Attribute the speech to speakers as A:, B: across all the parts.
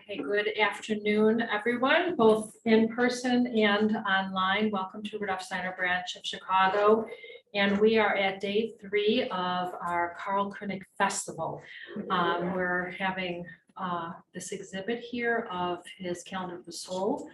A: Okay, good afternoon, everyone, both in person and online. Welcome to Rudolf Steiner branch of Chicago. And we are at day 3 of our Karl König Festival. We're having this exhibit here of his Calendar of the Soul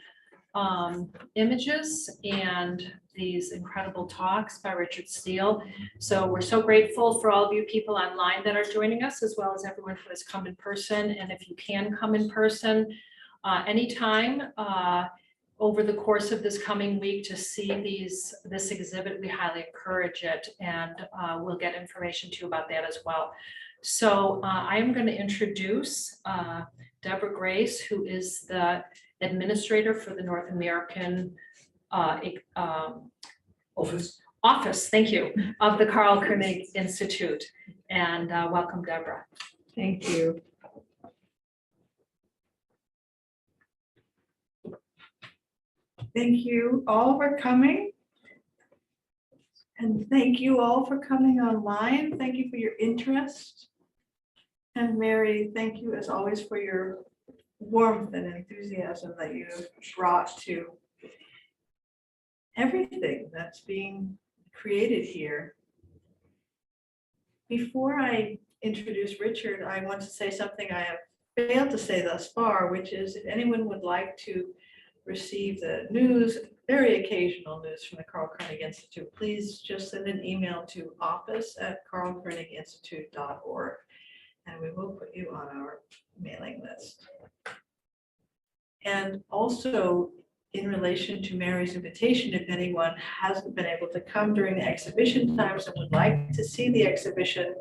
A: images and these incredible talks by Richard Steele. So we're so grateful for all of you people online that are joining us, as well as everyone who has come in person. And if you can come in person anytime over the course of this coming week to see this exhibit, we highly encourage it, and we'll get information to you about that as well. So I'm going to introduce Deborah Grace, who is the administrator for the North American office, thank you, of the Karl König Institute. And welcome, Deborah.
B: Thank you. Thank you all for coming. And thank you all for coming online. Thank you for your interest. And Mary, thank you as always for your warmth and enthusiasm that you have brought to everything that's being created here. Before I introduce Richard, I want to say something I have failed to say thus far, which is if anyone would like to receive the news, very occasional news from the Karl König Institute, please just send an email to office@karlköniginstitute.org, and we will put you on our mailing list. And also, in relation to Mary's invitation, if anyone hasn't been able to come during the exhibition times and would like to see the exhibition,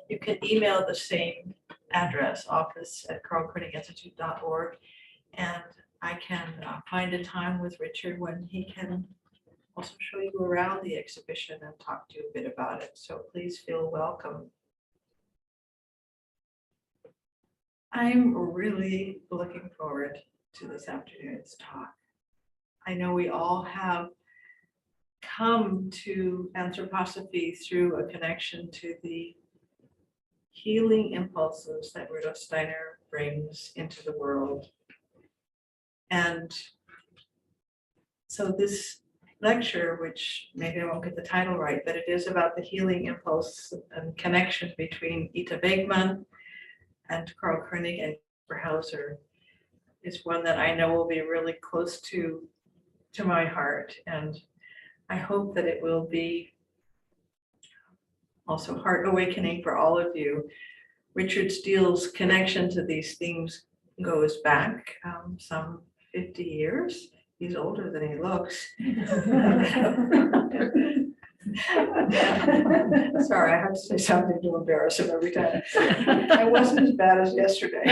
B: you can email the same address, office@karlköniginstitute.org, and I can find a time with Richard when he can also show you around the exhibition and talk to you a bit about it. So please feel welcome. I'm really looking forward to this afternoon's talk. I know we all have come to anthroposophy through a connection to the healing impulses that Rudolf Steiner brings into the world. And so this lecture, which maybe I won't get the title right, but it is about the healing impulse and connection between Ita Wegman and Karl König and Kaspar Hauser, is one that I know will be really close to my heart, and I hope that it will be also heart awakening for all of you. Richard Steele's connection to these themes goes back some 50 years. He's older than he looks. Sorry, I have to say something to embarrass him every time. I wasn't as bad as yesterday.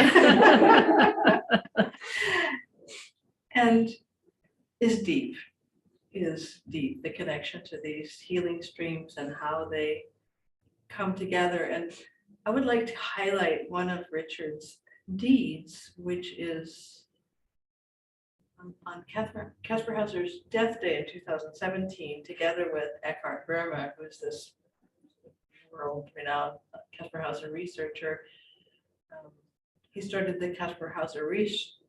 B: And is deep. The connection to these healing streams and how they come together. And I would like to highlight one of Richard's deeds, which is on Kaspar Hauser's death day in 2017, together with Eckhart Verma, who is this world-renowned Kaspar Hauser researcher. He started the Kaspar Hauser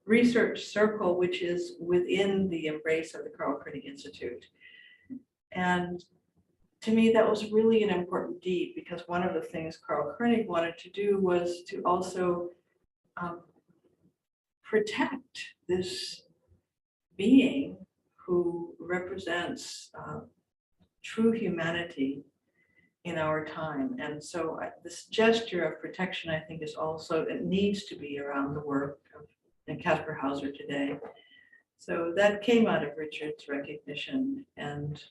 B: Research Circle, which is within the embrace of the Karl König Institute. And to me, that was really an important deed, because one of the things Karl König wanted to do was to also protect this being who represents true humanity in our time. And so this gesture of protection, I think, is also, it needs to be around the work of Kaspar Hauser today. So that came out of Richard's recognition, and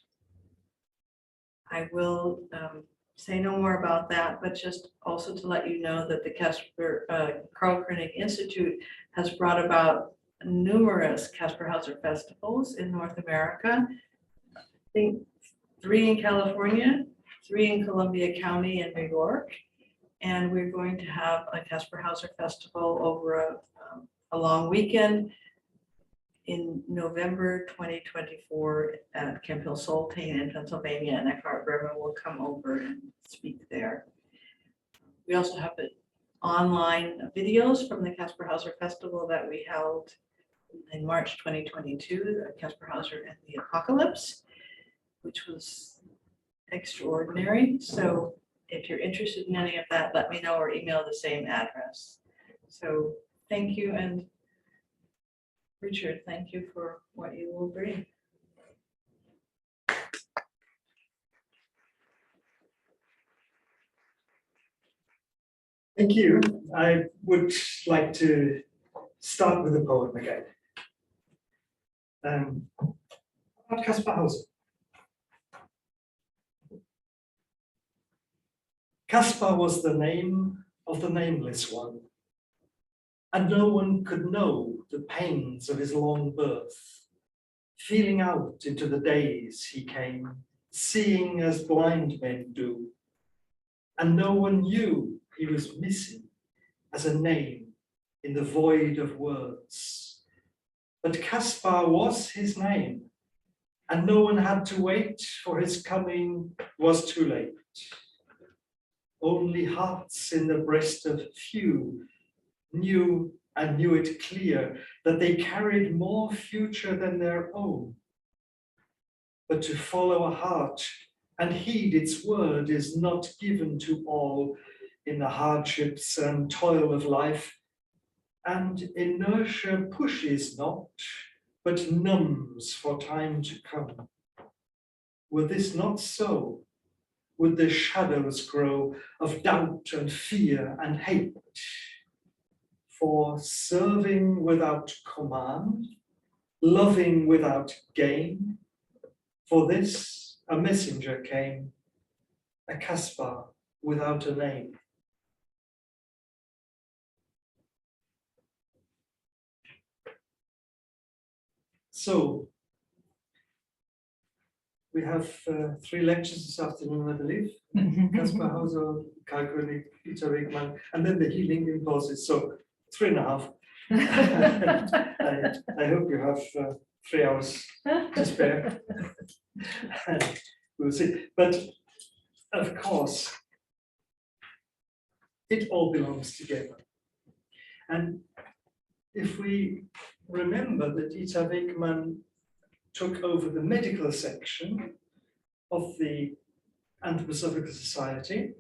B: I will say no more about that, but just also to let you know that the Karl König Institute has brought about numerous Kaspar Hauser festivals in North America. I think 3 in California, 3 in Columbia County in New York, and we're going to have a Kaspar Hauser festival over a long weekend in November 2024 at Camphill Soltane in Pennsylvania, and Eckhart Verma will come over and speak there. We also have online videos from the Kaspar Hauser Festival that we held in March 2022, the Kaspar Hauser and the Apocalypse, which was extraordinary. So if you're interested in any of that, let me know or email the same address. So thank you. And Richard, thank you for what you will bring.
C: Thank you. I would like to start with a poem again. About Kaspar Hauser. Kaspar was the name of the nameless one, and no one could know the pains of his long birth. Feeling out into the days he came, seeing as blind men do, and no one knew he was missing as a name in the void of words. But Kaspar was his name, and no one had to wait, for his coming was too late. Only hearts in the breast of few knew and knew it clear that they carried more future than their own. But to follow a heart and heed its word is not given to all in the hardships and toil of life, and inertia pushes not, but numbs for time to come. Were this not so, would the shadows grow of doubt and fear and hate? For serving without command, loving without gain, for this a messenger came, a Kaspar without a name. So, we have 3 lectures this afternoon, I believe. Kaspar Hauser, Karl König, Ita Wegman, and then the healing impulses. So 3.5. I hope you have 3 hours to spare. We'll see. But of course, it all belongs together. And if we remember that Ita Wegman took over the medical section of the Anthroposophical Society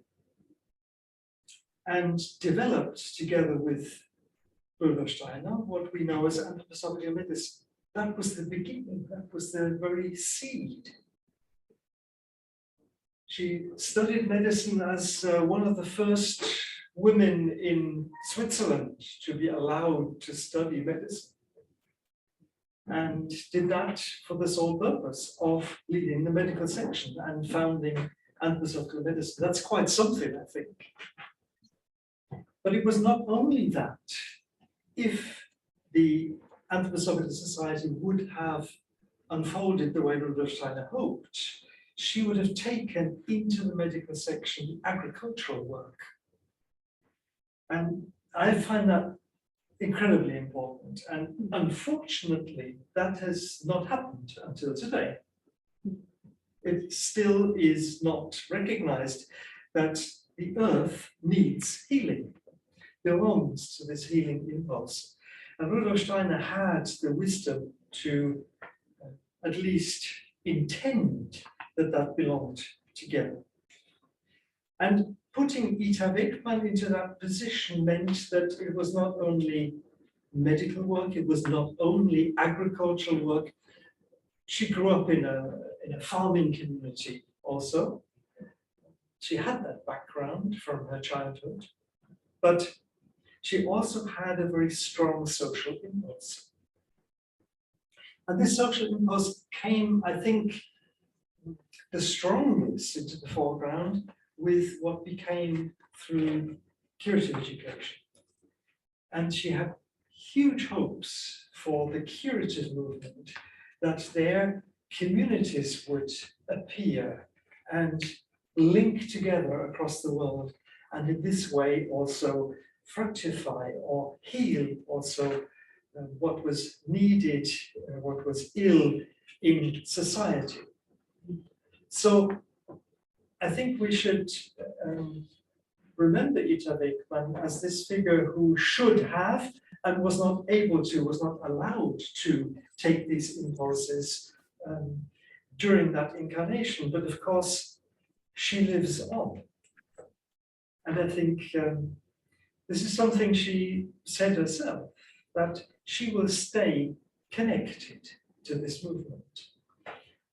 C: and developed together with Rudolf Steiner what we know as anthroposophical medicine. That was the beginning, that was the very seed. She studied medicine as one of the first women in Switzerland to be allowed to study medicine, and did that for the sole purpose of leading the medical section and founding anthroposophical medicine. That's quite something, I think. But it was not only that. If the Anthroposophical Society would have unfolded the way Rudolf Steiner hoped, she would have taken into the medical section agricultural work. And I find that incredibly important. And unfortunately, that has not happened until today. It still is not recognized that the earth needs healing, belongs to this healing impulse. And Rudolf Steiner had the wisdom to at least intend that that belonged together. And putting Ita Wegman into that position meant that it was not only medical work, it was not only agricultural work. She grew up in a farming community also. She had that background from her childhood, but she also had a very strong social impulse. And this social impulse came, I think, the strongest into the foreground with what became through curative education. And she had huge hopes for the curative movement, that their communities would appear and link together across the world, and in this way also fructify or heal also what was needed, what was ill in society. So I think we should remember Ita Wegman as this figure who should have and was not able to, was not allowed to take these impulses during that incarnation. But of course, she lives on. And I think this is something she said herself, that she will stay connected to this movement.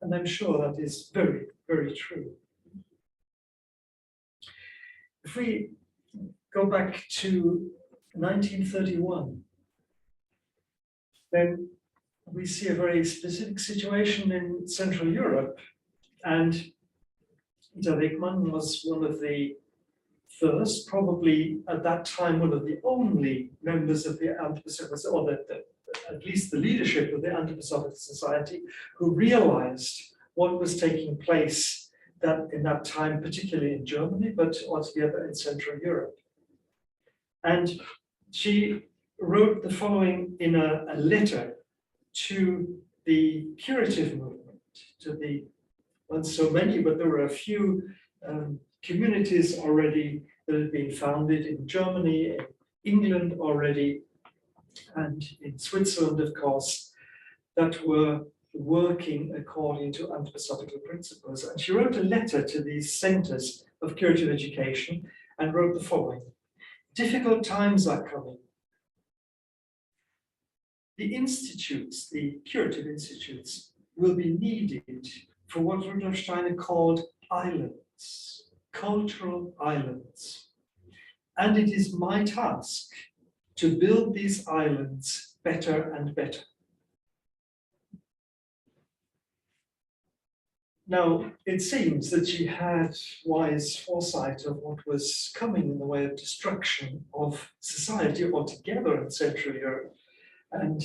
C: And I'm sure that is very, very true. If we go back to 1931, then we see a very specific situation in Central Europe. And Ita Wegman was one of the first, probably at that time, one of the only members of the Anthroposophical, or at least the leadership of the Anthroposophical Society, who realized what was taking place in that time, particularly in Germany, but altogether in Central Europe. And she wrote the following in a letter to the curative movement, to the, not so many, but there were a few communities already that had been founded in Germany, in England already, and in Switzerland, of course, that were working according to anthroposophical principles. And she wrote a letter to these centers of curative education and wrote the following: difficult times are coming. The institutes, the curative institutes, will be needed for what Rudolf Steiner called islands, cultural islands. And it is my task to build these islands better and better. Now, it seems that she had wise foresight of what was coming in the way of destruction of society altogether in Central Europe, and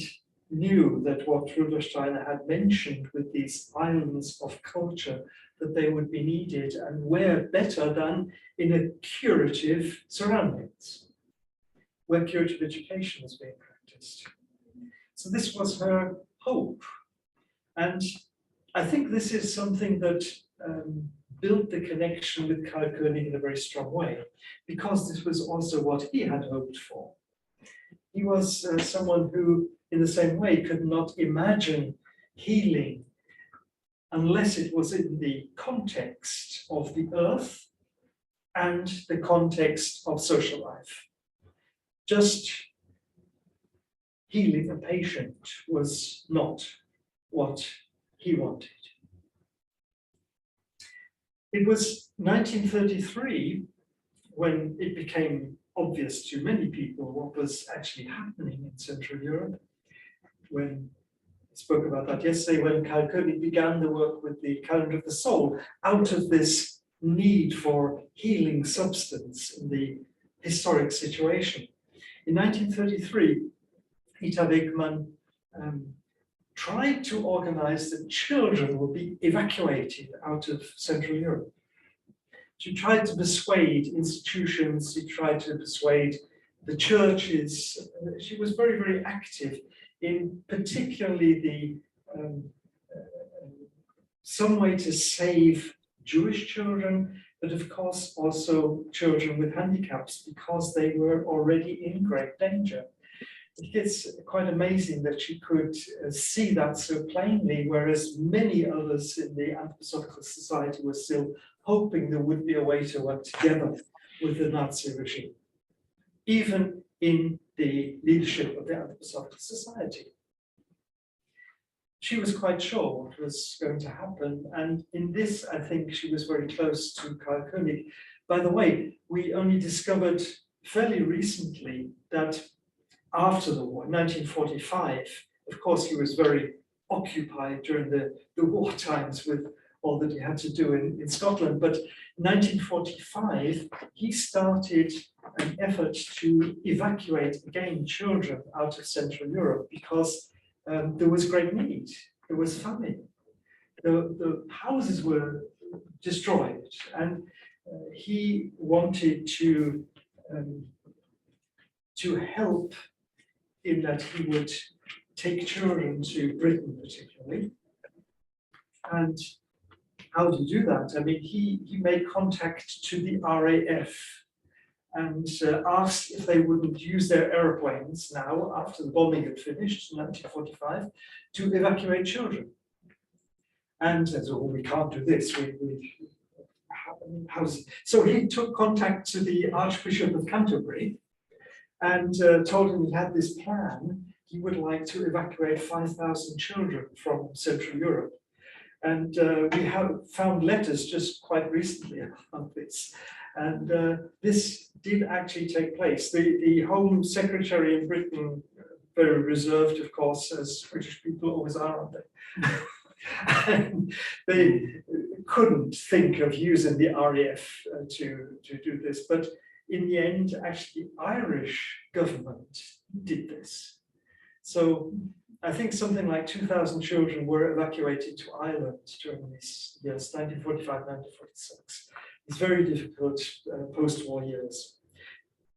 C: knew that what Rudolf Steiner had mentioned with these islands of culture, that they would be needed, and where better than in a curative surroundings, where curative education was being practiced. So this was her hope. And I think this is something that built the connection with Karl König in a very strong way, because this was also what he had hoped for. He was someone who, in the same way, could not imagine healing unless it was in the context of the earth and the context of social life. Just healing a patient was not what he wanted. It was 1933 when it became obvious to many people what was actually happening in Central Europe. When I spoke about that yesterday, when Karl König began the work with the calendar of the soul, out of this need for healing substance in the historic situation. In 1933, Ita Wegman tried to organize that children would be evacuated out of Central Europe. She tried to persuade institutions, she tried to persuade the churches. She was very, very active in particularly the some way to save Jewish children, but of course also children with handicaps, because they were already in great danger. It's quite amazing that she could see that so plainly, whereas many others in the Anthroposophical Society were still hoping there would be a way to work together with the Nazi regime, even in the leadership of the Anthroposophical Society. She was quite sure what was going to happen, and in this, I think she was very close to Karl König. By the way, we only discovered fairly recently that after the war, 1945, of course, he was very occupied during the war times with all that he had to do in Scotland. But in 1945, he started an effort to evacuate again children out of Central Europe, because there was great need. There was famine. The houses were destroyed, and he wanted to help in that he would take children to Britain particularly. And how did he do that? I mean, he made contact to the RAF, and asked if they wouldn't use their airplanes now, after the bombing had finished in 1945, to evacuate children. And said, oh, we can't do this. So he took contact to the Archbishop of Canterbury and told him he had this plan. He would like to evacuate 5,000 children from Central Europe. And we have found letters just quite recently about this. And this did actually take place. The Home Secretary in Britain, very reserved, of course, as British people always are, aren't they? And they couldn't think of using the RAF to do this. But in the end, actually, the Irish government did this. So I think something like 2,000 children were evacuated to Ireland during these years, 1945, 1946. It's very difficult post-war years.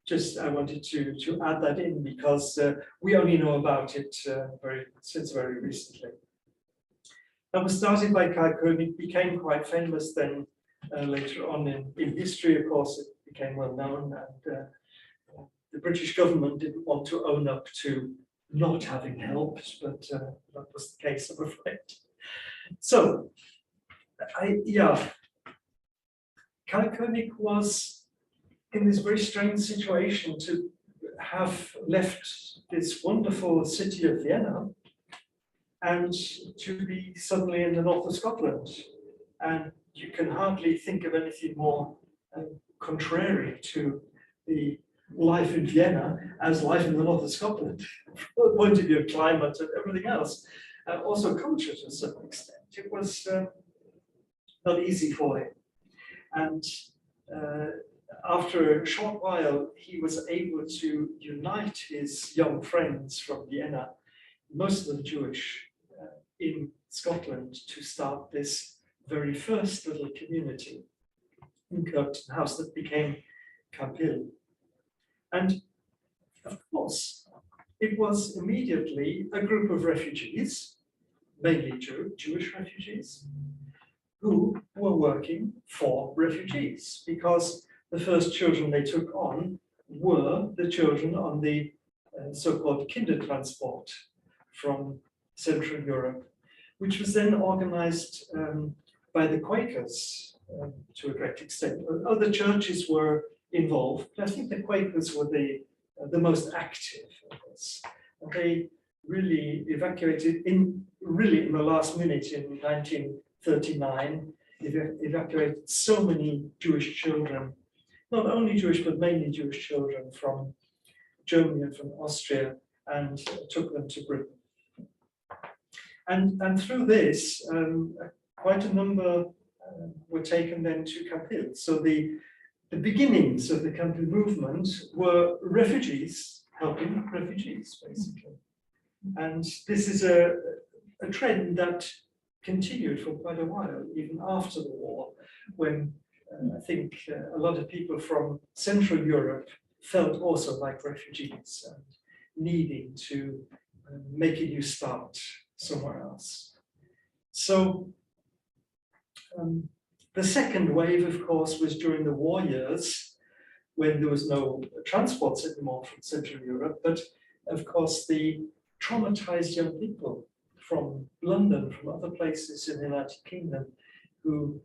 C: Just I wanted to add that in because we only know about it since very recently. That was started by Karl König, became quite famous then later on in history, of course, it became well known, and the British government didn't want to own up to not having helped, but that was the case, I'm afraid. So, Karl König was in this very strange situation to have left this wonderful city of Vienna and to be suddenly in the north of Scotland. And you can hardly think of anything more contrary to the life in Vienna as life in the north of Scotland, from the point of view of climate and everything else. Also culture to a certain extent. It was not easy for him. And after a short while, he was able to unite his young friends from Vienna, most of them Jewish, in Scotland, to start this very first little community in Kirkton House that became Camphill. And of course, it was immediately a group of refugees, mainly Jewish refugees, who were working for refugees, because the first children they took on were the children on the so-called Kindertransport from Central Europe, which was then organized by the Quakers to a great extent. Other churches were involved, but I think the Quakers were the most active of this. And they really evacuated in the last minute in 1939, evacuated so many Jewish children, not only Jewish, but mainly Jewish children from Germany and from Austria, and took them to Britain. And through this, quite a number were taken then to Camphill. So the beginnings of the Camphill movement were refugees helping refugees, basically. And this is a trend that continued for quite a while, even after the war, when I think a lot of people from Central Europe felt also like refugees and needing to make a new start somewhere else. So the second wave, of course, was during the war years, when there was no transports anymore from Central Europe, but of course the traumatized young people from London, from other places in the United Kingdom, who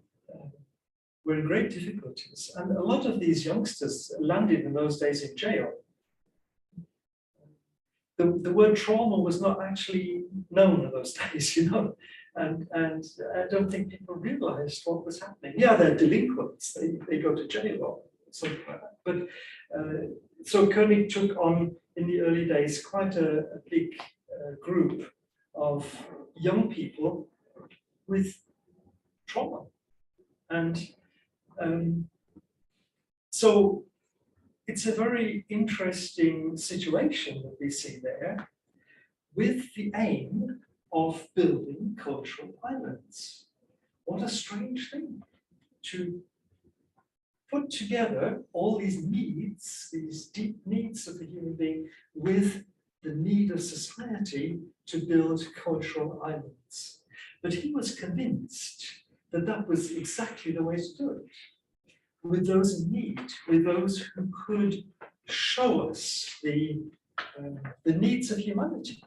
C: were in great difficulties. And a lot of these youngsters landed in those days in jail. The word trauma was not actually known in those days, you know, and I don't think people realized what was happening. Yeah, they're delinquents, they go to jail or something like that. But so König took on, in the early days, quite a big group of young people with trauma. And so it's a very interesting situation that we see there, with the aim of building cultural islands. What a strange thing to put together all these needs, these deep needs of the human being, with the need of society to build cultural islands. But he was convinced that that was exactly the way to do it. with those in need, with those who could show us the needs of humanity.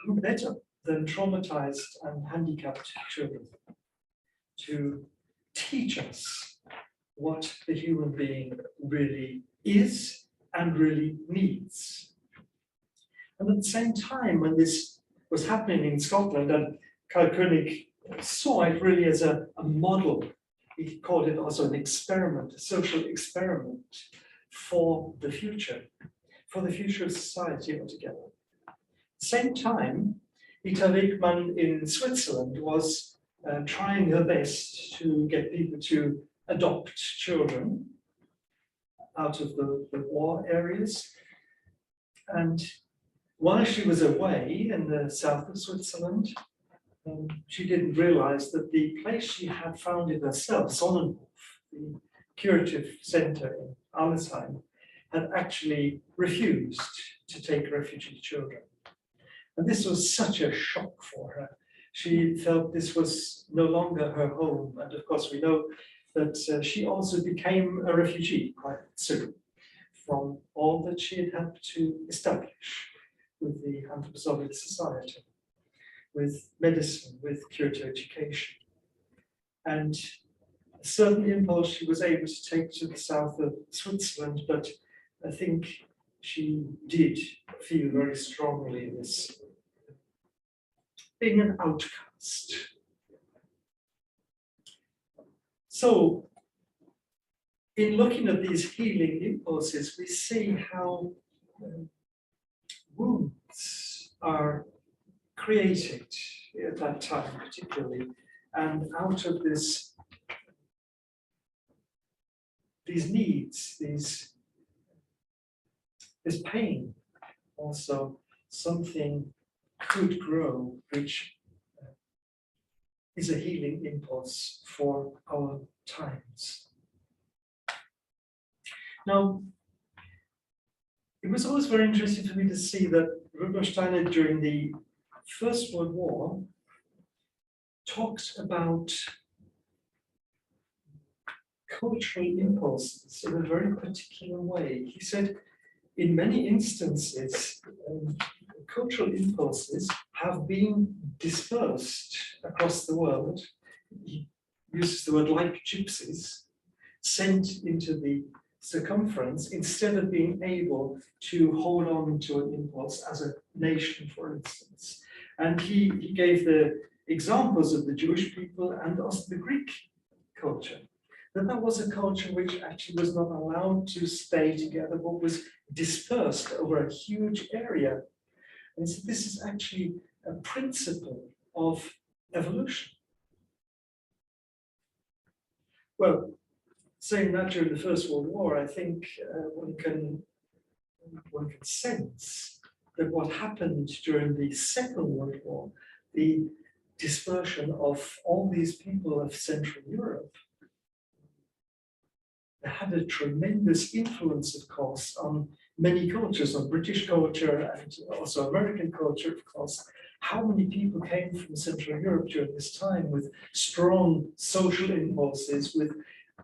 C: Who better than traumatized and handicapped children to teach us what the human being really is and really needs. And at the same time, when this was happening in Scotland, and Karl König saw it really as a model, he called it also an experiment, a social experiment for the future of society altogether. At the same time, Ita Wegman in Switzerland was trying her best to get people to adopt children out of the war areas. And while she was away in the south of Switzerland, she didn't realize that the place she had founded herself, Sonnenhof, the curative center in Arlesheim, had actually refused to take refugee children. And this was such a shock for her. She felt this was no longer her home. And of course, we know that she also became a refugee quite soon from all that she had had to establish with the Anthroposophic Society, with medicine, with curative education. And a certain impulse she was able to take to the south of Switzerland, but I think she did feel very strongly this being an outcast. So, in looking at these healing impulses, we see how wounds are created at that time, particularly, and out of these needs, this pain, also something could grow, which is a healing impulse for our times. Now, it was always very interesting for me to see that Rudolf Steiner, during the First World War, talked about cultural impulses in a very particular way. He said, in many instances, cultural impulses have been dispersed across the world. He uses the word like gypsies, sent into the circumference instead of being able to hold on to an impulse as a nation, for instance. And he gave the examples of the Jewish people and also the Greek culture. That was a culture which actually was not allowed to stay together, but was dispersed over a huge area. And so this is actually a principle of evolution. Well, saying that during the First World War, I think one can sense that what happened during the Second World War, the dispersion of all these people of Central Europe, had a tremendous influence, of course, on many cultures, on British culture and also American culture, of course. How many people came from Central Europe during this time with strong social impulses, with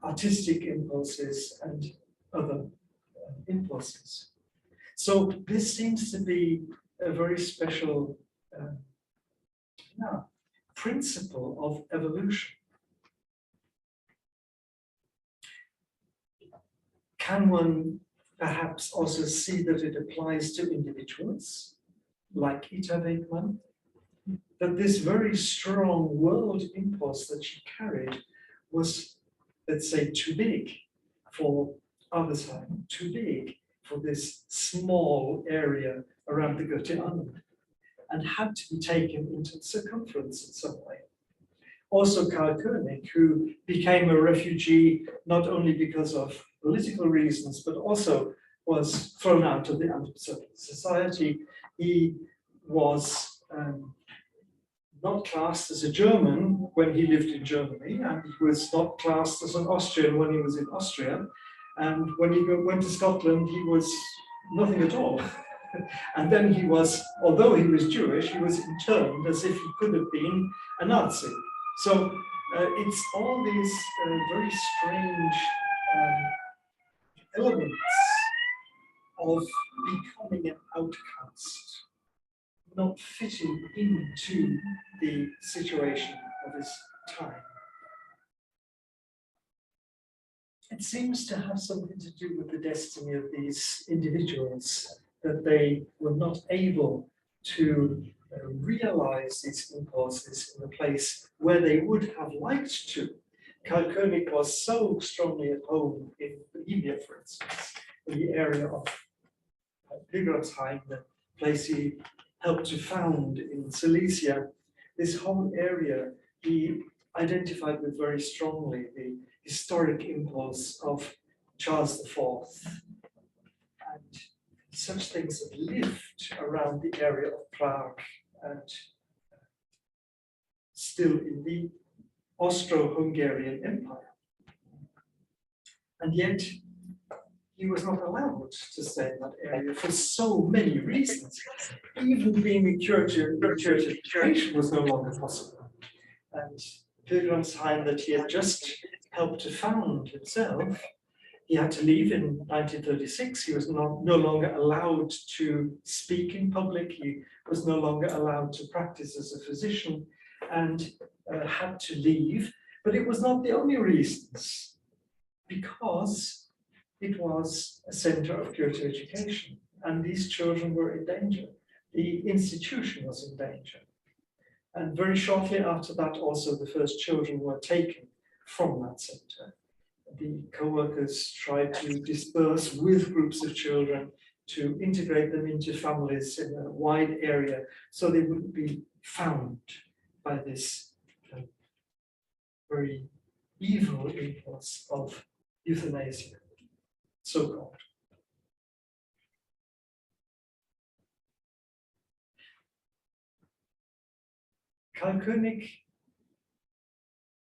C: artistic impulses and other impulses? So this seems to be a very special principle of evolution. Can one perhaps also see that it applies to individuals like Ita Wegman? That this very strong world impulse that she carried was, let's say, too big for Arlesheim, too big for this small area around the Goethe Island, and had to be taken into the circumference in some way. Also Karl König, who became a refugee not only because of political reasons, but also was thrown out of the Anthroposophic Society. He was not classed as a German when he lived in Germany, and he was not classed as an Austrian when he was in Austria. And when he went to Scotland, he was nothing at all. And then he was, although he was Jewish, he was interned as if he could have been a Nazi. So It's all these very strange elements of becoming an outcast, not fitting into the situation of his time. It seems to have something to do with the destiny of these individuals, that they were not able to realize these impulses in a place where they would have liked to. Karl König was so strongly at home in Bohemia, for instance, in the area of Pilgrimsheim, the place he helped to found in Silesia. This whole area he identified with very strongly, the historic impulse of Charles IV. And such things have lived around the area of Prague and still in the Austro-Hungarian Empire. And yet, he was not allowed to stay in that area for so many reasons. Even being a curative education was no longer possible. And Pilgrimsheim, that he had just helped to found himself, he had to leave in 1936. He was no longer allowed to speak in public. He was no longer allowed to practice as a physician and had to leave. But it was not the only reasons, because it was a center of curative education and these children were in danger. The institution was in danger. And very shortly after that, also the first children were taken from that center. The co-workers tried to disperse with groups of children to integrate them into families in a wide area so they wouldn't be found by this very evil impulse of euthanasia, so-called. Karl König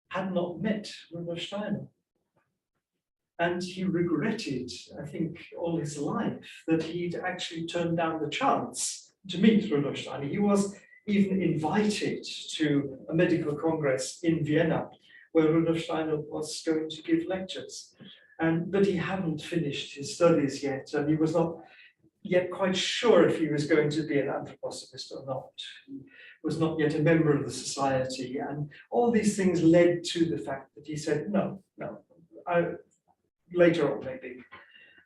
C: had not met Rudolf Steiner. And he regretted, I think, all his life that he'd actually turned down the chance to meet Rudolf Steiner. He was even invited to a medical congress in Vienna, where Rudolf Steiner was going to give lectures. But he hadn't finished his studies yet, and he was not yet quite sure if he was going to be an anthroposophist or not. He was not yet a member of the society, and all these things led to the fact that he said, no, later on maybe.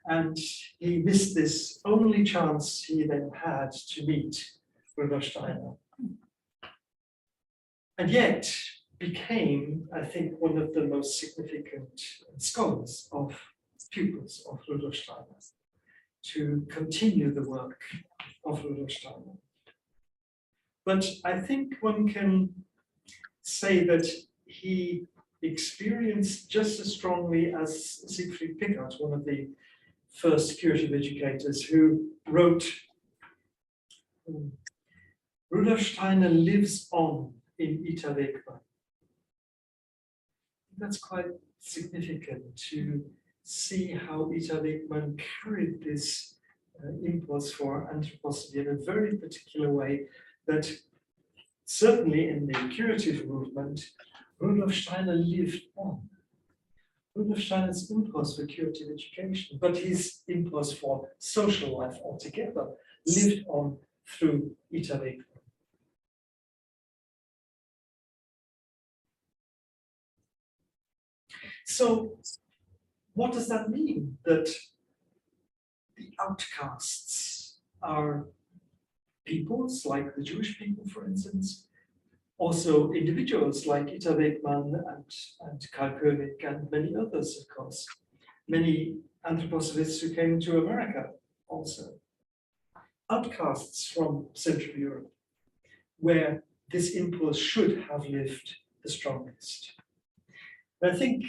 C: And he missed this only chance he then had to meet Rudolf Steiner. And yet became, I think, one of the most significant scholars of pupils of Rudolf Steiner, to continue the work of Rudolf Steiner. But I think one can say that he experienced just as strongly as Siegfried Pickert, one of the first curative educators, who wrote, Rudolf Steiner lives on in Ita Wegman. That's quite significant to see how Ita Wegman carried this impulse for anthroposophy in a very particular way that certainly in the curative movement, Rudolf Steiner lived on. Rudolf Steiner's impulse for curative education, but his impulse for social life altogether, lived on through Ita Wegman. So, what does that mean? That the outcasts are peoples like the Jewish people, for instance, also individuals like Ita Wegman and Karl König and many others, of course. Many anthroposophists who came to America also. Outcasts from Central Europe, where this impulse should have lived the strongest. I think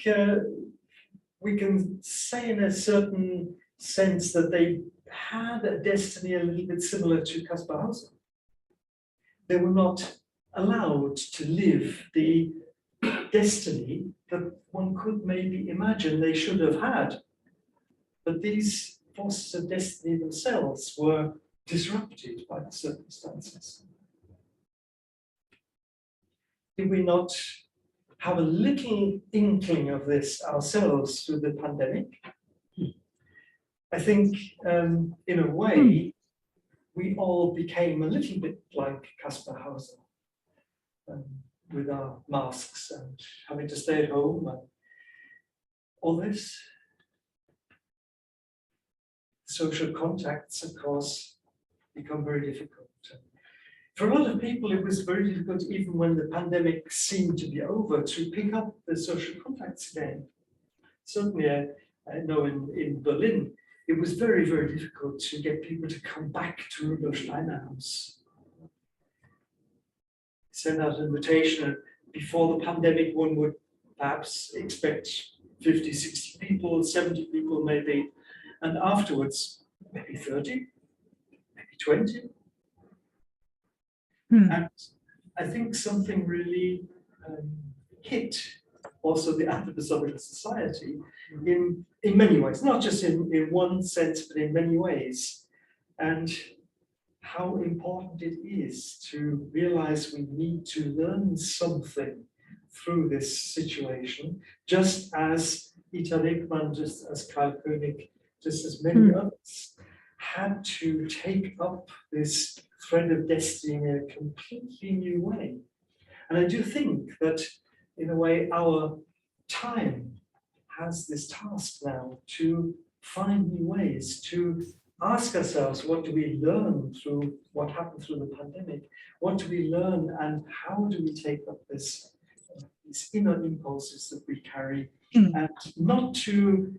C: we can say in a certain sense that they had a destiny a little bit similar to Kaspar Hauser. They were not allowed to live the destiny that one could maybe imagine they should have had. But these forces of destiny themselves were disrupted by the circumstances. Did we not have a little inkling of this ourselves through the pandemic. I think in a way, we all became a little bit like Kaspar Hauser, with our masks and having to stay at home and all this. Social contacts, of course, become very difficult. For a lot of people, it was very difficult, even when the pandemic seemed to be over, to pick up the social contacts again. Certainly, I know in Berlin, it was very, very difficult to get people to come back to Rudolf Steiner House. Send out an invitation. Before the pandemic, one would perhaps expect 50, 60 people, 70 people maybe, and afterwards, maybe 30, maybe 20. And I think something really hit also the anthroposophical society in many ways, not just in one sense, but in many ways. And how important it is to realize we need to learn something through this situation, just as Ita Wegman, just as Karl König, just as many others, had to take up this thread of destiny in a completely new way. And I do think that, in a way, our time has this task now to find new ways, to ask ourselves, what do we learn through what happened through the pandemic? What do we learn, and how do we take up these inner impulses that we carry, and not to,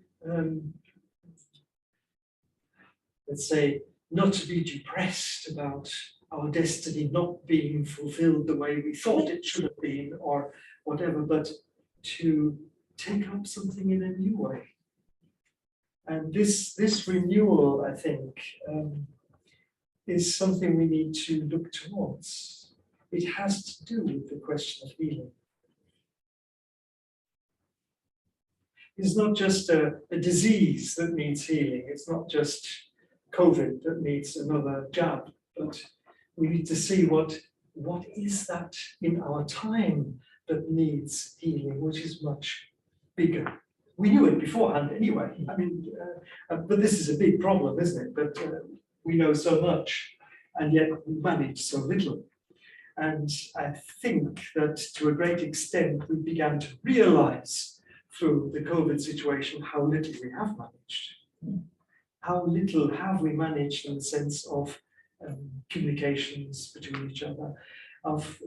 C: let's say, not to be depressed about our destiny not being fulfilled the way we thought it should have been, or whatever, but to take up something in a new way. And this renewal, I think, is something we need to look towards. It has to do with the question of healing. It's not just a disease that needs healing. It's not just COVID that needs another jab, but we need to see what is that in our time that needs healing, which is much bigger. We knew it beforehand anyway. I mean, but this is a big problem, isn't it? That we know so much, and yet we manage so little. And I think that to a great extent, we began to realize through the COVID situation how little we have managed. How little have we managed in the sense of communications between each other, of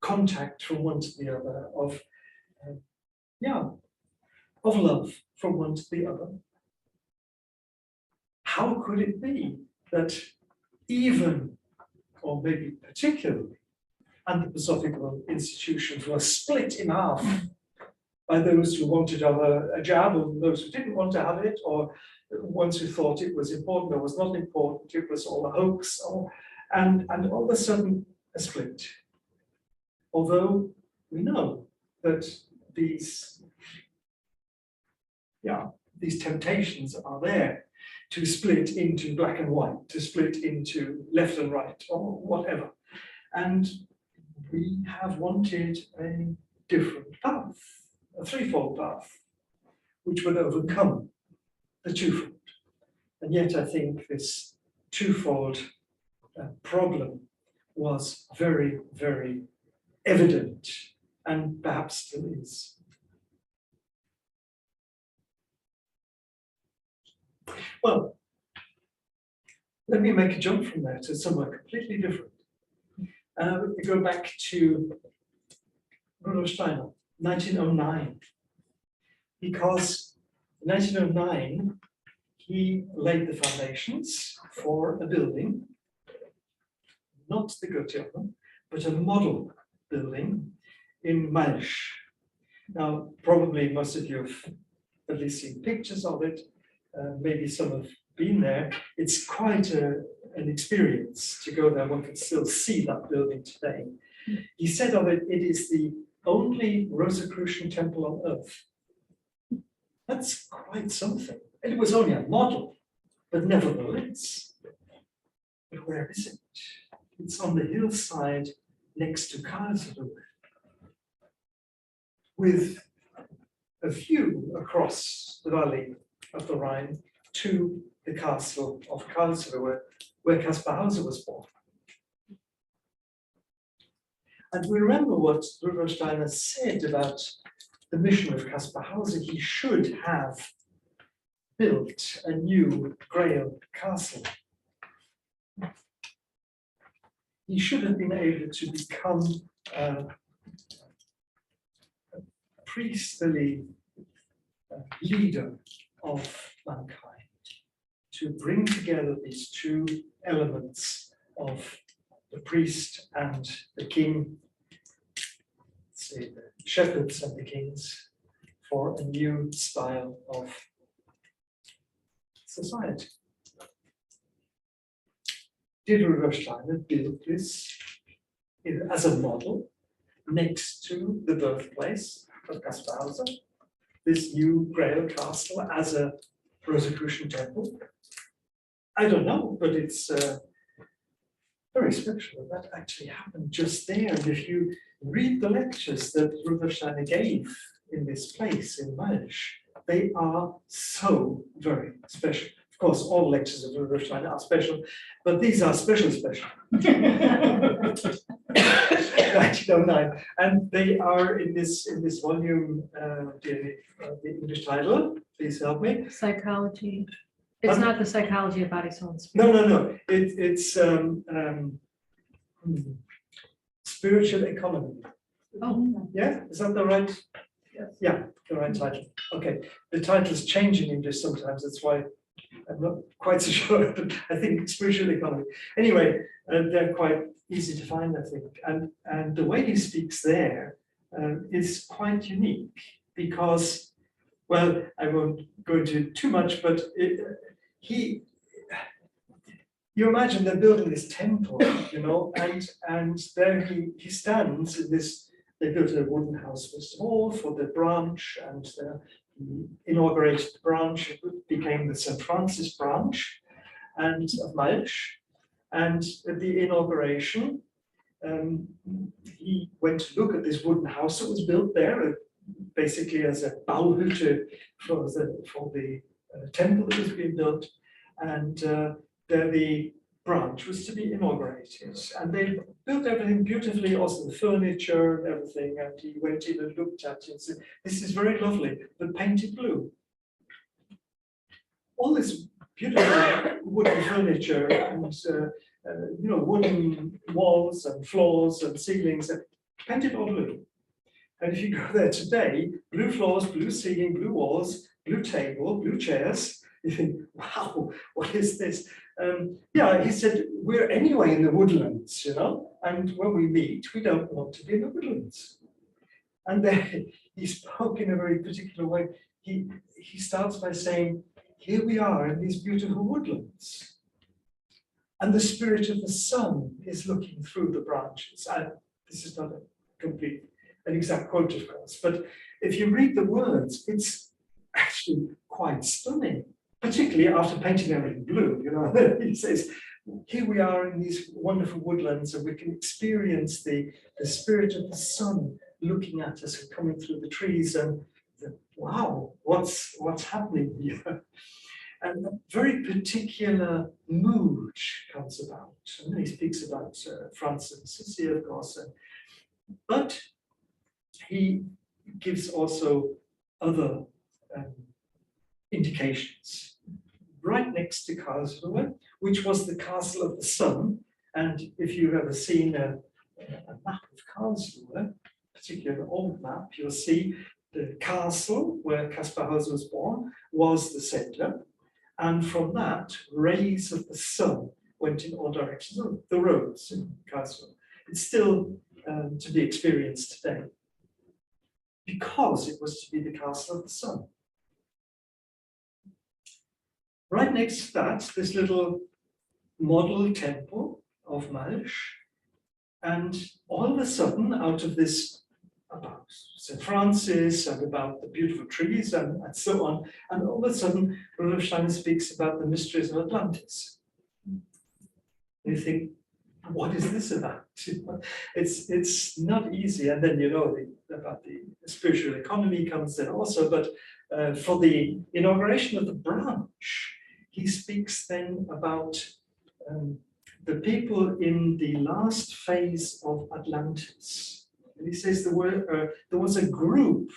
C: contact from one to the other, of love from one to the other. How could it be that even, or maybe particularly, anthroposophical institutions were split in half by those who wanted to have a jab and those who didn't want to have it, or ones who thought it was important or was not important, it was all a hoax, and all of a sudden a split. Although we know that these temptations are there to split into black and white, to split into left and right, or whatever. And we have wanted a different path, a threefold path, which would overcome the twofold. And yet I think this twofold problem was very, very evident, and perhaps still is. Well, let me make a jump from there to somewhere completely different. We go back to Rudolf Steiner, 1909, because in 1909, he laid the foundations for a building, not the Goethe, but a model building in Malsch. Now, probably most of you have at least seen pictures of it. Maybe some have been there. It's quite an experience to go there. One can still see that building today. He said of it, it is the only Rosicrucian temple on earth. That's quite something. And it was only a model, but nevertheless. But where is it? It's on the hillside next to Karlsruhe. with a view across the valley of the Rhine to the castle of Karlsruhe, where Kaspar Hauser was born. And we remember what Rudolf Steiner said about the mission of Kaspar Hauser. He should have built a new Grail castle. He should have been able to become a priestly leader of mankind, to bring together these two elements of the priest and the king, say the shepherds and the kings, for a new style of society. Did Rudolf Steiner build this as a model next to the birthplace of Kaspar Hauser, this new Grail castle as a Rosicrucian temple? I don't know, but it's very special that actually happened just there. And if you read the lectures that Rudolf Steiner gave in this place in Malsch, they are so very special. Of course, all lectures of Rudolf Steiner are special, but these are special. 1909, and they are in this volume. The English title, please help me.
A: Psychology. It's not the psychology of body, soul, and spirit.
C: No. It's spiritual economy.
A: Oh,
C: Yeah, is that the right?
A: Yes.
C: Yeah, the right title. Okay, the titles change in English sometimes. That's why I'm not quite so sure. But I think spiritual economy. Anyway, they're quite easy to find, I think. And the way he speaks there is quite unique because, well, I won't go into too much, but you imagine they're building this temple, you know, and there he stands in this. They built a wooden house first of all for the branch, and he inaugurated the branch. It became the St. Francis branch and of Malsch. And at the inauguration, he went to look at this wooden house that was built there, basically as a Bauhütte for the temple that was being built. And there the branch was to be inaugurated. And they built everything beautifully, also the furniture and everything. And he went in and looked at it and said, "This is very lovely, but paint it blue." All this beautiful wooden furniture and wooden walls and floors and ceilings, painted all blue. And if you go there today, blue floors, blue ceiling, blue walls, blue table, blue chairs, you think, wow, what is this? He said, we're anyway in the woodlands, you know, and when we meet, we don't want to be in the woodlands. And then he spoke in a very particular way. He starts by saying, here we are in these beautiful woodlands. And the spirit of the sun is looking through the branches. This is not an exact quote, of course, but if you read the words, it's actually quite stunning, particularly after painting everything blue. You know, he says, here we are in these wonderful woodlands, and we can experience the spirit of the sun looking at us and coming through the trees, and wow, what's happening here? And a very particular mood comes about. And he speaks about France and Sicily, of course, but he gives also other indications. Right next to Karlsruhe, which was the castle of the sun, and if you've ever seen a map of Karlsruhe, particularly an old map, you'll see the castle where Kaspar Hauser was born was the center. And from that, rays of the sun went in all directions of the roads in Karlsruhe. It's still to be experienced today because it was to be the castle of the sun. Right next to that, this little model temple of Malsch. And all of a sudden, out of this, about St. Francis and about the beautiful trees and so on, and all of a sudden, Rudolf Steiner speaks about the mysteries of Atlantis. You think, what is this about? It's not easy. And then, you know, about the spiritual economy comes in also, but for the inauguration of the branch, he speaks then about the people in the last phase of Atlantis. And he says there was a group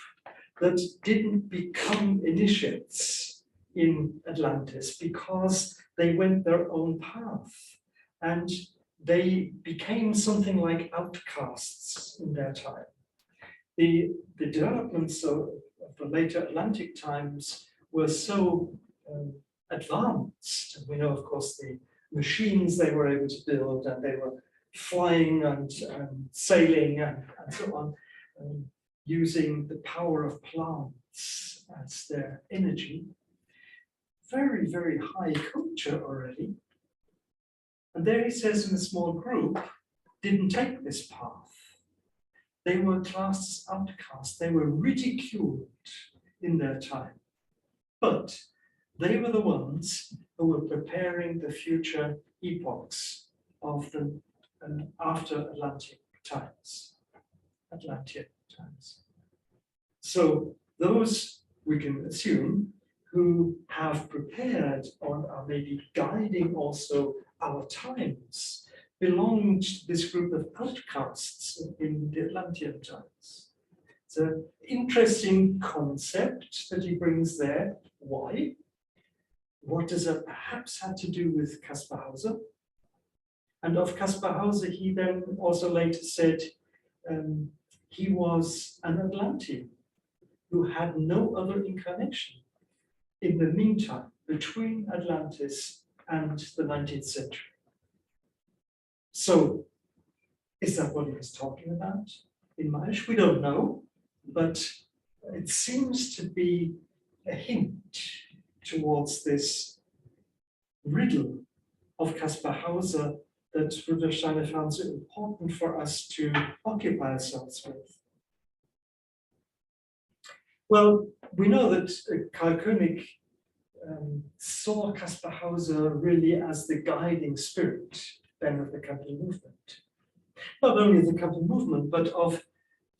C: that didn't become initiates in Atlantis because they went their own path. And they became something like outcasts in their time. The developments of the later Atlantic times were so advanced. And we know, of course, the machines they were able to build, and they were flying and sailing and so on, using the power of plants as their energy. Very, very high culture already. And there he says in a small group, didn't take this path. They were classed as outcasts. They were ridiculed in their time. But they were the ones who were preparing the future epochs of the after Atlantic times, Atlantean times. So those, we can assume, who have prepared or are maybe guiding also our times, belonged to this group of outcasts in the Atlantean times. It's an interesting concept that he brings there. Why? What does it perhaps have to do with Kaspar Hauser? And of Kaspar Hauser, he then also later said he was an Atlantean who had no other incarnation in the meantime between Atlantis and the 19th century. So, is that what he was talking about in Maisch? We don't know, but it seems to be a hint towards this riddle of Kaspar Hauser that Rudolf Steiner found so important for us to occupy ourselves with. Well, we know that Karl König saw Kaspar Hauser really as the guiding spirit then of the Camphill movement. Not only of the Camphill movement, but of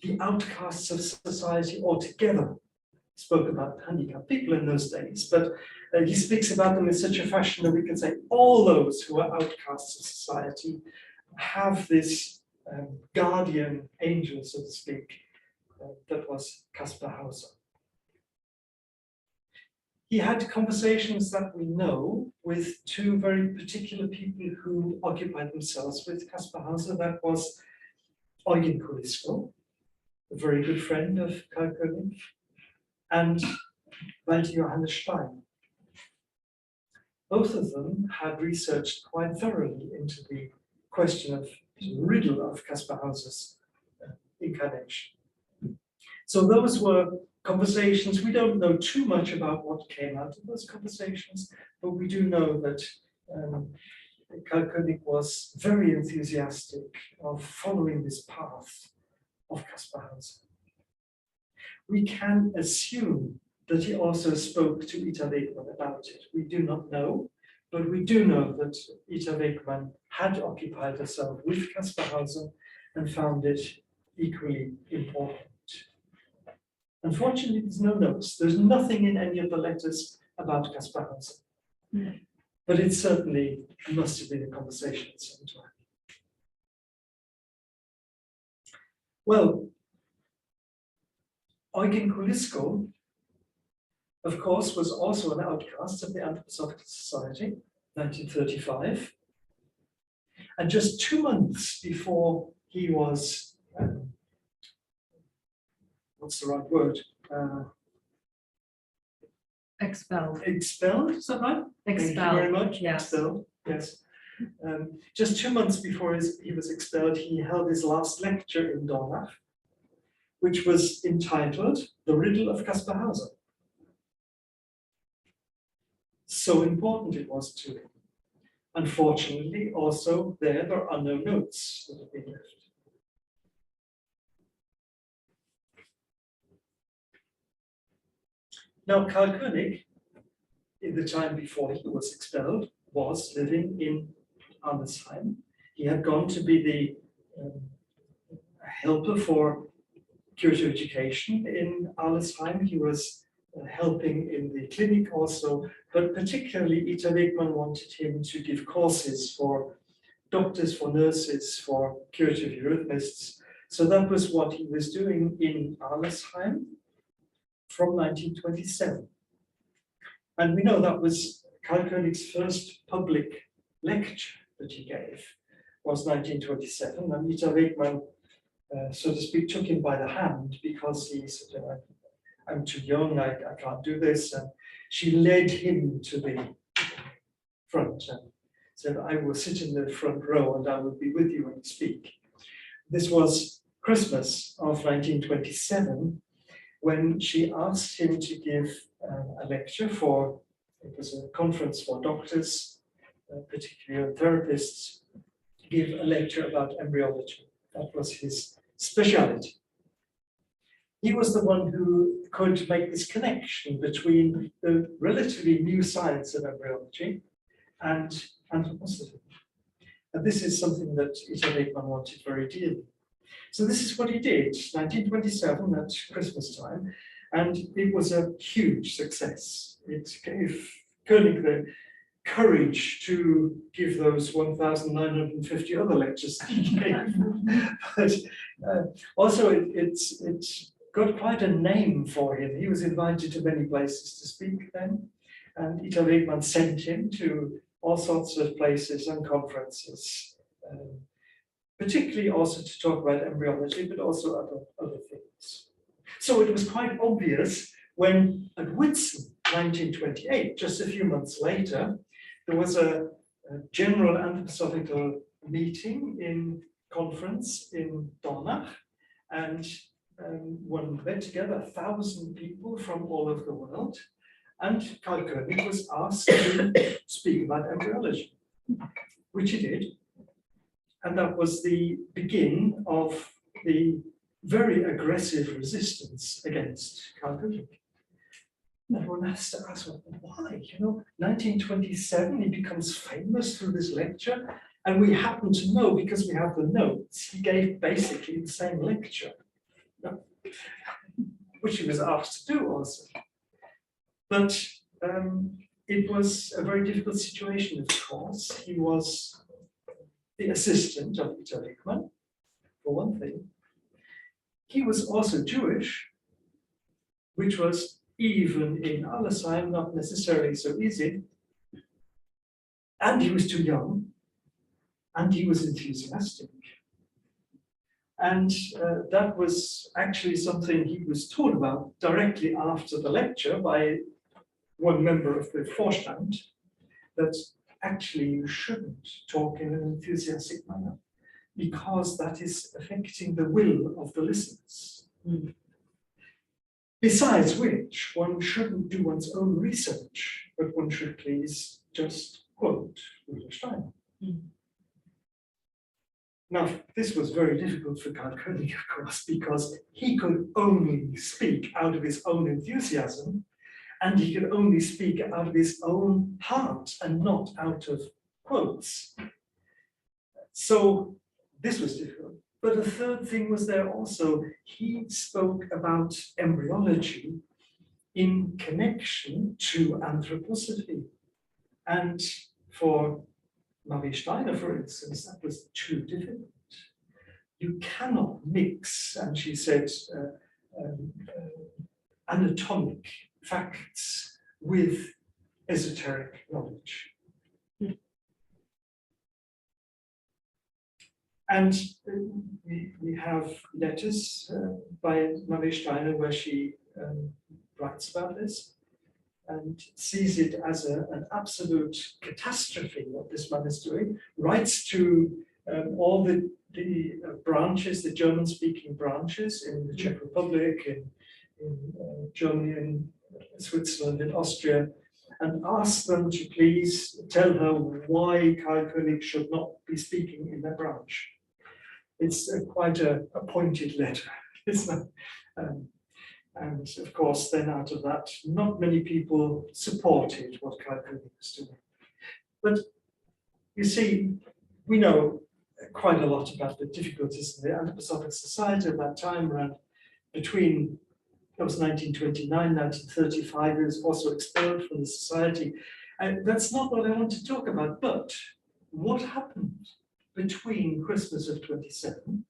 C: the outcasts of society altogether. Spoke about handicapped people in those days, but he speaks about them in such a fashion that we can say all those who are outcasts of society have this guardian angel, so to speak, that was Kaspar Hauser. He had conversations that we know with two very particular people who occupied themselves with Kaspar Hauser. That was Eugen Kulisko, a very good friend of Karl König, and Walter Johannes Stein. Both of them had researched quite thoroughly into the question of the riddle of Kaspar Hauser's incarnation. So those were conversations. We don't know too much about what came out of those conversations, but we do know that Karl König was very enthusiastic of following this path of Kaspar Hauser. We can assume that he also spoke to Ita Wegman about it. We do not know, but we do know that Ita Wegman had occupied herself with Kaspar Hauser and found it equally important. Unfortunately, there's no notes. There's nothing in any of the letters about Kaspar Hauser.
A: Yeah.
C: But it certainly must have been a conversation at some time. Well, Eugen Kulisko, of course, was also an outcast of the Anthroposophical Society, 1935. And just 2 months before he was what's the right word?
A: Expelled.
C: Expelled, is that right? Thank you very much.
A: Yes.
C: Expelled, yes. Just 2 months before he was expelled, he held his last lecture in Dornach, which was entitled The Riddle of Kaspar Hauser. So important it was to him. Unfortunately, also there are no notes that have been left. Now, Karl König, in the time before he was expelled, was living in Arnesheim He had gone to be the helper for Curative Education in Arlesheim. He was helping in the clinic also, but particularly Ita Wegman wanted him to give courses for doctors, for nurses, for curative eurythmists. So that was what he was doing in Arlesheim from 1927. And we know that was Karl König's first public lecture that he gave was 1927, and Ita Wegman, so to speak, took him by the hand because he said, I'm too young, I can't do this. And she led him to the front and said, I will sit in the front row and I will be with you when you speak. This was Christmas of 1927, when she asked him to give a lecture for, it was a conference for doctors, particularly therapists, to give a lecture about embryology. That was his speciality. He was the one who could make this connection between the relatively new science of embryology and anthroposophy. And this is something that Ita Wegman wanted very dearly. So this is what he did, 1927 at Christmas time, and it was a huge success. It gave König the courage to give those 1,950 other lectures that he gave. But also it got quite a name for him. He was invited to many places to speak then, and Ita Wegman sent him to all sorts of places and conferences, particularly also to talk about embryology, but also other things. So it was quite obvious when at Whitsun, 1928, just a few months later, there was a general anthroposophical meeting in conference in Dornach, and one met together 1,000 people from all over the world, and Karl König was asked to speak about embryology, which he did. And that was the begin of the very aggressive resistance against Karl König. Everyone has to ask, why? 1927, he becomes famous through this lecture, and we happen to know, because we have the notes, he gave basically the same lecture, which he was asked to do also. But it was a very difficult situation, of course. He was the assistant of Ita Wegman, for one thing. He was also Jewish, which was even in Arlesheim not necessarily so easy. And he was too young, and he was enthusiastic. And that was actually something he was taught about directly after the lecture by one member of the Vorstand, that actually you shouldn't talk in an enthusiastic manner, because that is affecting the will of the listeners. Besides which, one shouldn't do one's own research, but one should please just quote Rudolf Steiner. Now, this was very difficult for Karl König, of course, because he could only speak out of his own enthusiasm, and he could only speak out of his own heart and not out of quotes. So this was difficult. But a third thing was there also. He spoke about embryology in connection to anthroposophy. And for Marie Steiner, for instance, that was too difficult. You cannot mix, and she said, anatomic facts with esoteric knowledge. And we have letters by Marie Steiner where she writes about this and sees it as an absolute catastrophe what this man is doing, writes to all the branches, the German-speaking branches in the Czech Republic, in Germany, in Switzerland, in Austria, and asks them to please tell her why Karl König should not be speaking in their branch. It's quite a pointed letter, isn't it? And of course, then out of that, not many people supported what Karl König was doing. But you see, we know quite a lot about the difficulties in the Anthroposophic Society at that time, around between, that was 1929, 1935, he was also expelled from the society. And that's not what I want to talk about, but what happened between Christmas of 27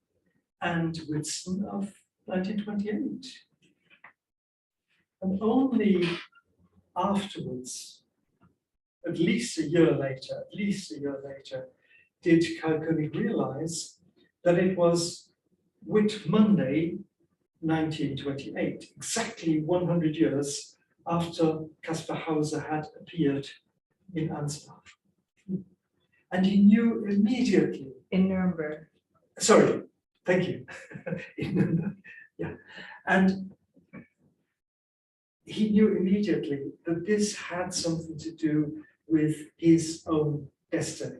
C: and Whitsun of 1928? And only afterwards, at least a year later, did Karl König realize that it was Whit Monday, 1928, exactly 100 years after Kaspar Hauser had appeared in Ansbach. And he knew immediately.
D: In Nuremberg.
C: Sorry, thank you. In Nuremberg, yeah. And he knew immediately that this had something to do with his own destiny.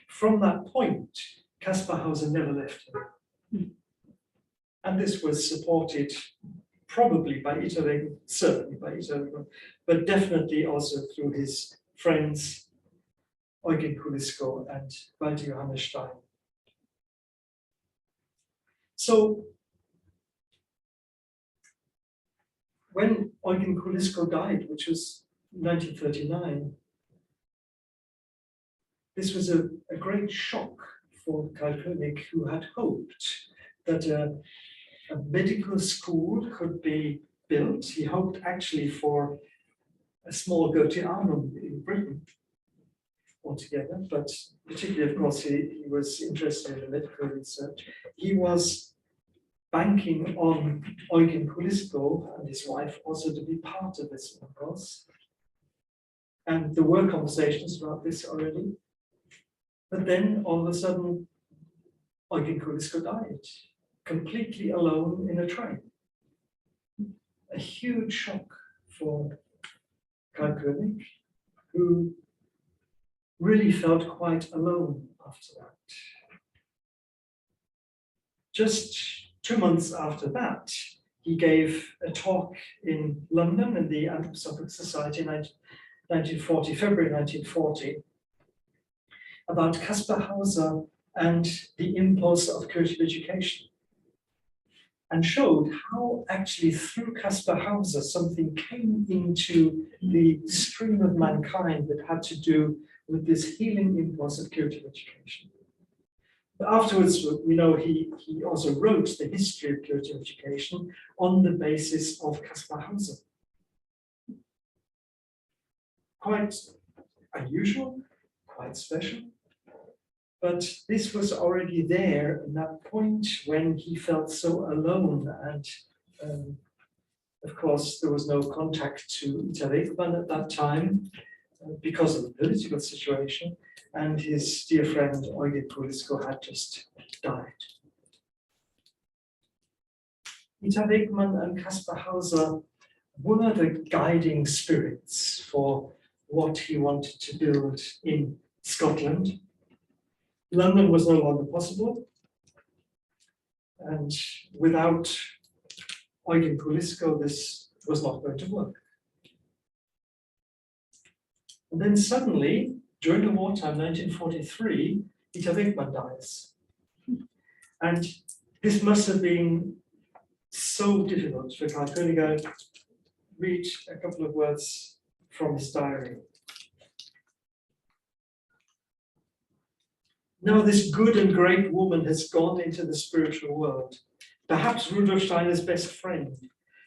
C: From that point, Kaspar Hauser never left him. And this was supported probably by Ita Wegman, certainly by Ita Wegman, but definitely also through his friends, Eugen Kulisko and Walter Johannes Stein. So when Eugen Kulisko died, which was 1939, this was a great shock for Karl König, who had hoped that a medical school could be built. He hoped actually for a small Goetheanum in Britain altogether, but particularly, of course, he was interested in medical research. He was banking on Eugen Kulisko and his wife also to be part of this, of course. And there were conversations about this already. But then all of a sudden, Eugen Kulisko died, completely alone in a train. A huge shock for Karl König, who really felt quite alone after that. Just 2 months after that, he gave a talk in London in the Anthroposophic Society in 1940, February 1940, about Kaspar Hauser and the impulse of curative education, and showed how actually through Kaspar Hauser something came into the stream of mankind that had to do with this healing impulse of curative education. But afterwards, we know he also wrote the history of curative education on the basis of Kaspar Hauser. Quite unusual, quite special. But this was already there in that point when he felt so alone, and of course there was no contact to Ita Wegman at that time because of the political situation, and his dear friend Eugen Kulisko had just died. Ita Wegman and Kaspar Hauser were the guiding spirits for what he wanted to build in Scotland. London was no longer possible, and without Eugen Kulisko, this was not going to work. And then suddenly, during the wartime, 1943, Ita Wegman dies. And this must have been so difficult for Karl König. I read a couple of words from his diary. Now this good and great woman has gone into the spiritual world. Perhaps Rudolf Steiner's best friend,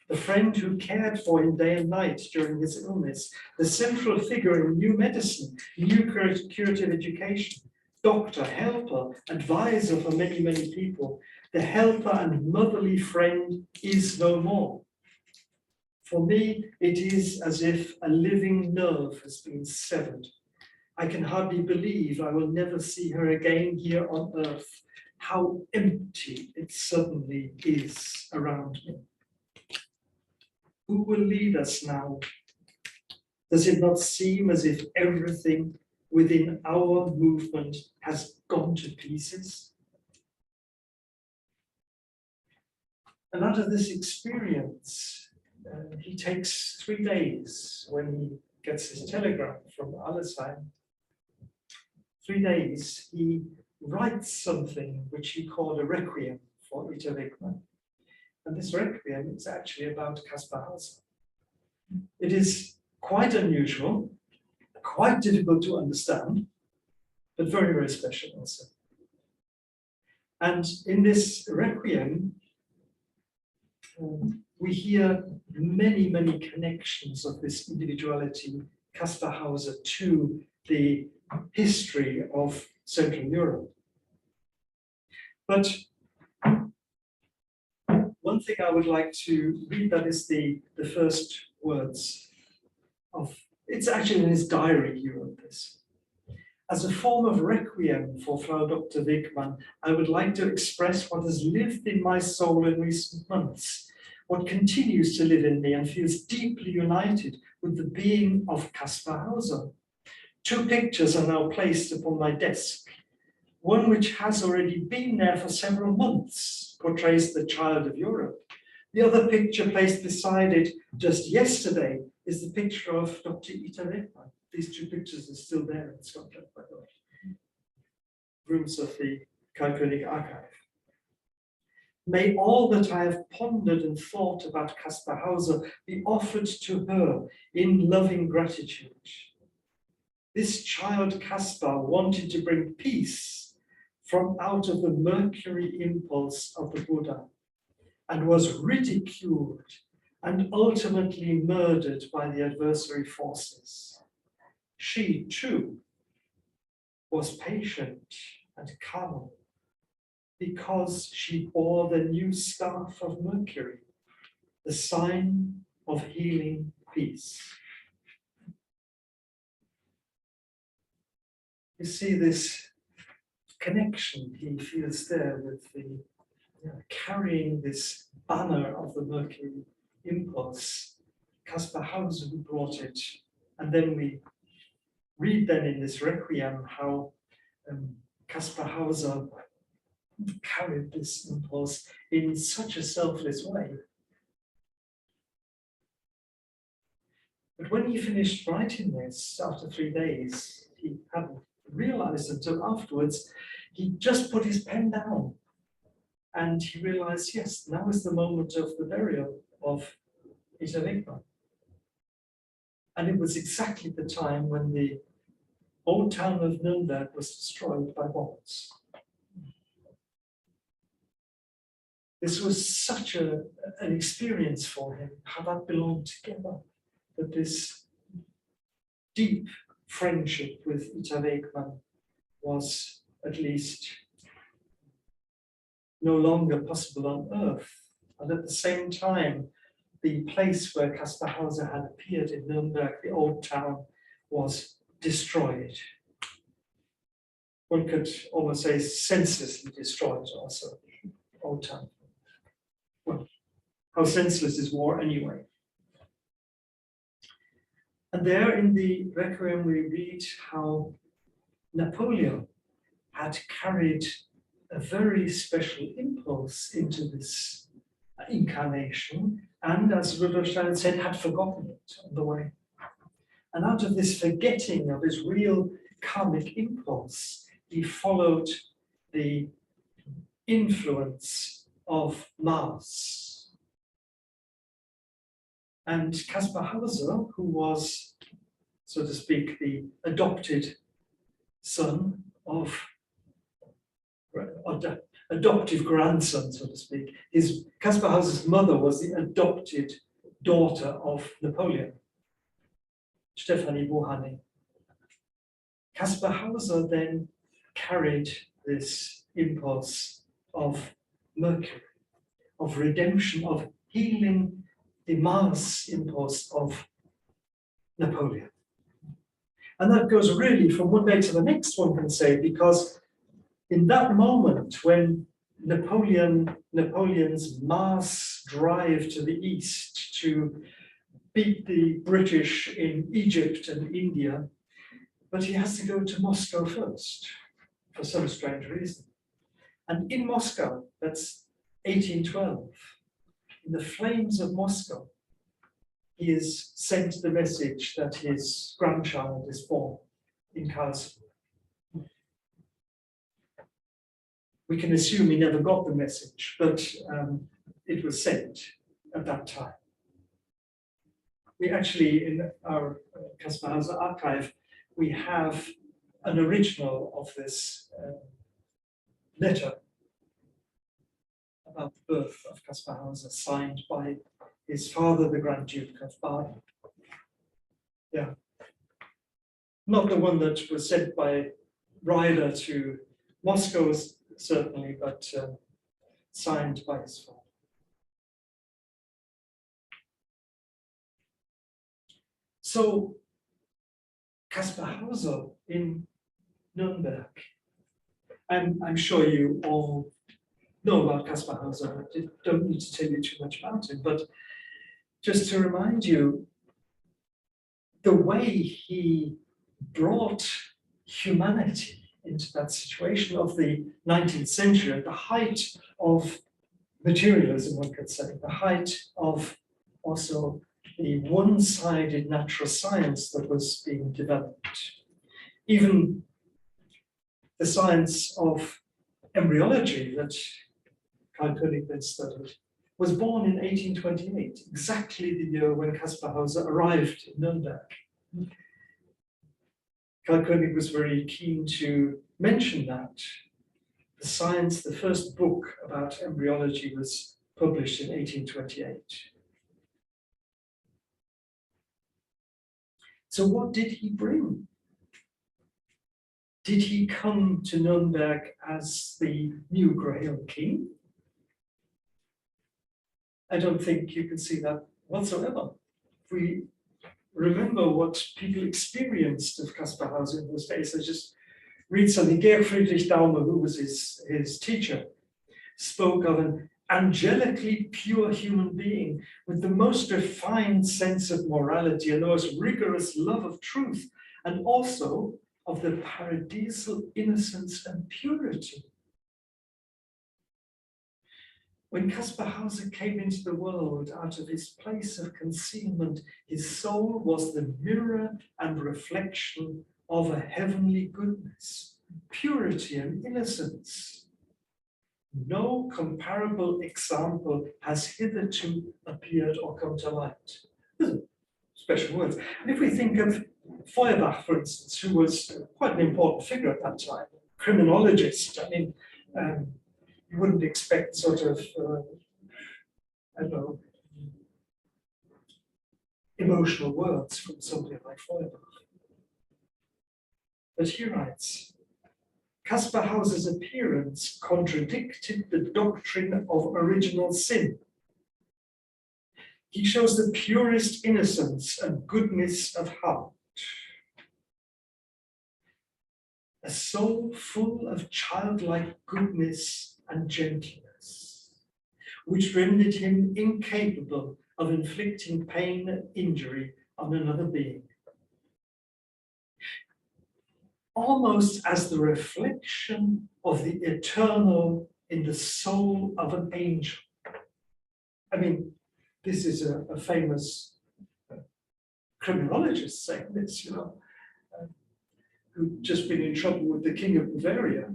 C: the friend who cared for him day and night during his illness, the central figure in new medicine, new curative education, doctor, helper, advisor for many, many people. The helper and motherly friend is no more. For me, it is as if a living nerve has been severed. I can hardly believe I will never see her again here on earth. How empty it suddenly is around me. Who will lead us now? Does it not seem as if everything within our movement has gone to pieces? And out of this experience, he takes 3 days when he gets his telegram from Allesheim. 3 days, he writes something which he called a requiem for Ita Wegman. And this requiem is actually about Kaspar Hauser. It is quite unusual, quite difficult to understand, but very, very special also. And in this requiem, we hear many, many connections of this individuality, Kaspar Hauser, to the history of Central Europe. But one thing I would like to read, that is the first words of, it's actually in his diary he wrote this. As a form of requiem for Frau Dr. Wegman, I would like to express what has lived in my soul in recent months, what continues to live in me and feels deeply united with the being of Kaspar Hauser. 2 pictures are now placed upon my desk. One which has already been there for several months portrays the child of Europe. The other picture placed beside it just yesterday is the picture of Dr. Ita Wegman. These 2 pictures are still there in Scotland, by the way. Rooms of the Karl König archive. May all that I have pondered and thought about Kaspar Hauser be offered to her in loving gratitude. This child Kaspar wanted to bring peace from out of the mercury impulse of the Buddha, and was ridiculed and ultimately murdered by the adversary forces. She too was patient and calm because she bore the new scarf of Mercury, the sign of healing peace. You see this connection he feels there with the carrying this banner of the Mercury impulse. Kaspar Hauser who brought it, and then we read then in this requiem how Kaspar Hauser carried this impulse in such a selfless way. But when he finished writing this after 3 days, he hadn't realized until afterwards, he just put his pen down and he realized, yes, now is the moment of the burial of Ita Wegman. And it was exactly the time when the old town of Nuremberg was destroyed by bombs. This was such an experience for him, how that belonged together, that this deep friendship with Ita Wegman was at least no longer possible on earth. And at the same time, the place where Kaspar Hauser had appeared in Nuremberg, the old town, was destroyed. One could almost say senselessly destroyed also, old town. Well, how senseless is war anyway? And there in the Requiem we read how Napoleon had carried a very special impulse into this incarnation, and as Rudolf Steiner said, had forgotten it on the way. And out of this forgetting of his real karmic impulse, he followed the influence of Mars. And Kaspar Hauser, who was, so to speak, the adopted son of, adoptive grandson, so to speak. Kaspar Hauser's mother was the adopted daughter of Napoleon, Stefanie Bohani. Kaspar Hauser then carried this impulse of Mercury, of redemption, of healing the Mars impulse of Napoleon. And that goes really from one day to the next, one can say, because in that moment when Napoleon's mass drive to the east to beat the British in Egypt and India, but he has to go to Moscow first for some strange reason. And in Moscow, that's 1812, in the flames of Moscow, he is sent the message that his grandchild is born in Karlsruhe. we can assume he never got the message, but it was sent at that time. We actually, in our Kaspar Hauser archive, we have an original of this letter about the birth of Kaspar Hauser, signed by his father, the Grand Duke of Baden. Yeah. Not the one that was sent by Ryder to Moscow, certainly, but signed by his father. So, Kaspar Hauser in Nuremberg. I'm sure you all know about Kaspar Hauser. I don't need to tell you too much about him, but just to remind you, the way he brought humanity into that situation of the 19th century, at the height of materialism, one could say, the height of also the one-sided natural science that was being developed. Even the science of embryology that Karl König then studied was born in 1828, exactly the year when Kaspar Hauser arrived in Nuremberg. Karl König was very keen to mention that. The science, the first book about embryology was published in 1828. So what did he bring? Did he come to Nuremberg as the new Grail king? I don't think you can see that whatsoever. If we remember what people experienced of Kaspar Hauser in those days, I just read something. Georg Friedrich Daumer, who was his teacher, spoke of an angelically pure human being with the most refined sense of morality and the most rigorous love of truth, and also of the paradisal innocence and purity. When Kaspar Hauser came into the world out of his place of concealment, his soul was the mirror and reflection of a heavenly goodness, purity and innocence. No comparable example has hitherto appeared or come to light. Special words. And if we think of Feuerbach, for instance, who was quite an important figure at that time, criminologist, I mean, you wouldn't expect sort of, I don't know, emotional words from somebody like Feuerbach. But he writes, Kaspar Hauser's appearance contradicted the doctrine of original sin. He shows the purest innocence and goodness of heart. A soul full of childlike goodness and gentleness, which rendered him incapable of inflicting pain and injury on another being. Almost as the reflection of the eternal in the soul of an angel. I mean, this is a famous criminologist saying this, you know, who'd just been in trouble with the King of Bavaria.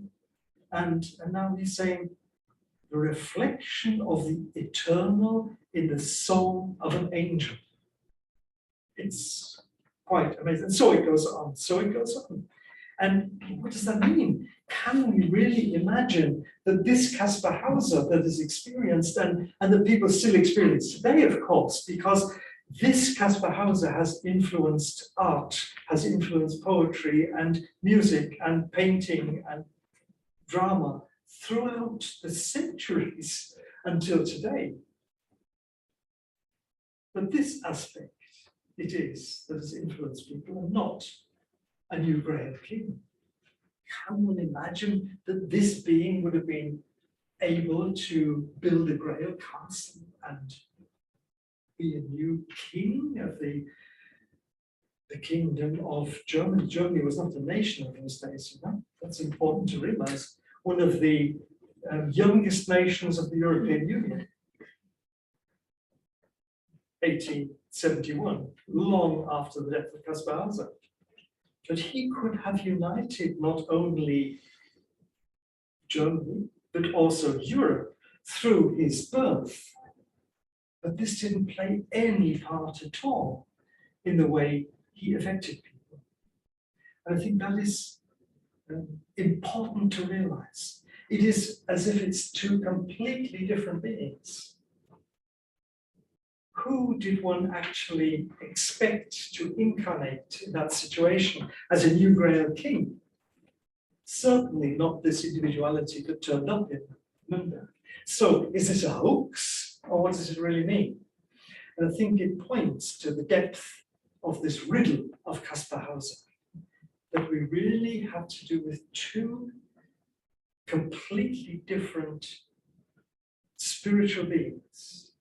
C: And now he's saying the reflection of the eternal in the soul of an angel. It's quite amazing. And so it goes on, so it goes on. And what does that mean? Can we really imagine that this Kaspar Hauser that is experienced and that people still experience today, of course, because this Kaspar Hauser has influenced art, has influenced poetry and music and painting and drama throughout the centuries until today. But this aspect it is that has influenced people and not a new Grail king. Can one imagine that this being would have been able to build a Grail castle and be a new king of the kingdom of Germany? Germany was not a nation in those days, you know. That's important to realize. One of the youngest nations of the European Union. 1871, long after the death of Kaspar Hauser. But he could have united not only Germany, but also Europe through his birth. But this didn't play any part at all in the way he affected people. And I think that is important to realize. It is as if it's two completely different beings. Who did one actually expect to incarnate in that situation as a new Grail king? Certainly not this individuality that turned up in Nuremberg. So is this a hoax, or what does it really mean? And I think it points to the depth of this riddle of Kaspar Hauser, that we really have to do with two completely different spiritual beings.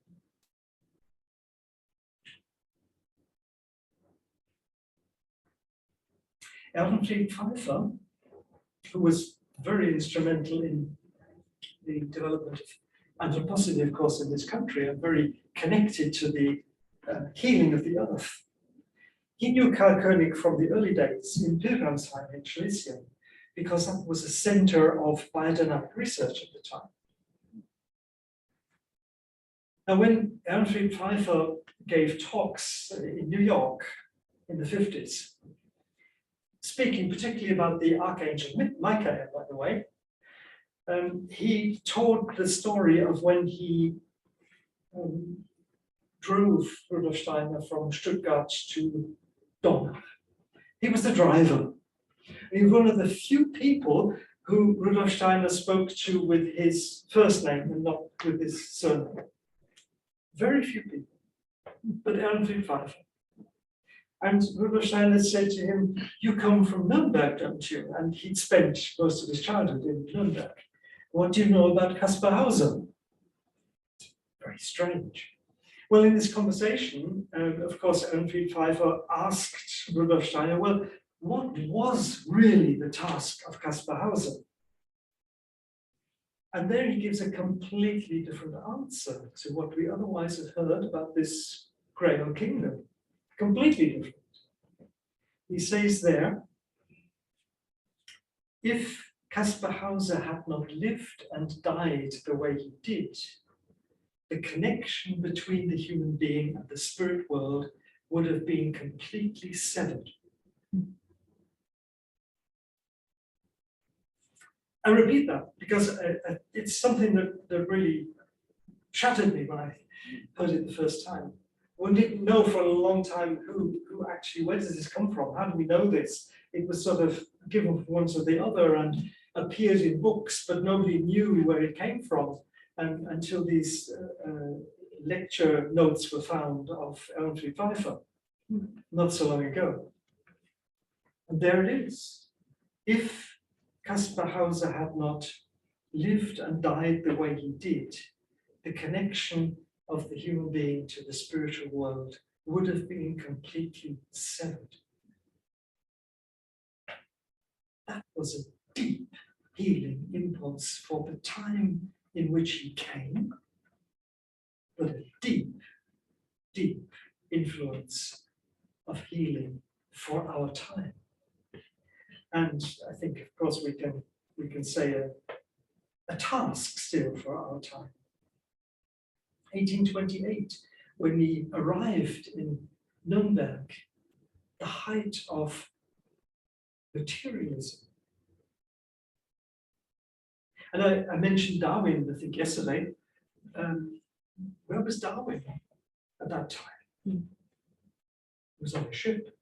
C: Ehrenfried Pfeiffer, who was very instrumental in the development of anthroposophy, of course, in this country, and very connected to the healing of the earth. He knew Karl König from the early days in Pilgrimsheim in Schlesien, because that was a center of biodynamic research at the time. Now, when Ehrenfried Pfeiffer gave talks in New York in the 50s, speaking particularly about the Archangel Michael, by the way, he told the story of when he drove Rudolf Steiner from Stuttgart to Dornach. He was the driver. He was one of the few people who Rudolf Steiner spoke to with his first name and not with his surname. Very few people, but Ehrenfried Pfeiffer. And Rudolf Steiner said to him, "You come from Nuremberg, don't you?" And he'd spent most of his childhood in Nuremberg. "What do you know about Kaspar Hauser?" Very strange. Well, in this conversation, of course, Ehrenfried Pfeiffer asked Rudolf Steiner, well, what was really the task of Kaspar Hauser? And there he gives a completely different answer to what we otherwise have heard about this Grail kingdom. Completely different. He says there, if Kaspar Hauser had not lived and died the way he did, the connection between the human being and the spirit world would have been completely severed. I repeat that because it's something that really shattered me when I heard it the first time. One didn't know for a long time who actually, where does this come from? How do we know this? It was sort of given from one to the other and appeared in books, but nobody knew where it came from. And until these lecture notes were found of Ehrenfried Pfeiffer not so long ago. And there it is. If Kaspar Hauser had not lived and died the way he did, the connection of the human being to the spiritual world would have been completely severed. That was a deep healing impulse for the time in which he came, but a deep, deep influence of healing for our time. And I think, of course, we can say a task still for our time. 1828, when he arrived in Nuremberg, the height of materialism. And I mentioned Darwin, I think, yesterday. Where was Darwin at that time? He was on a ship.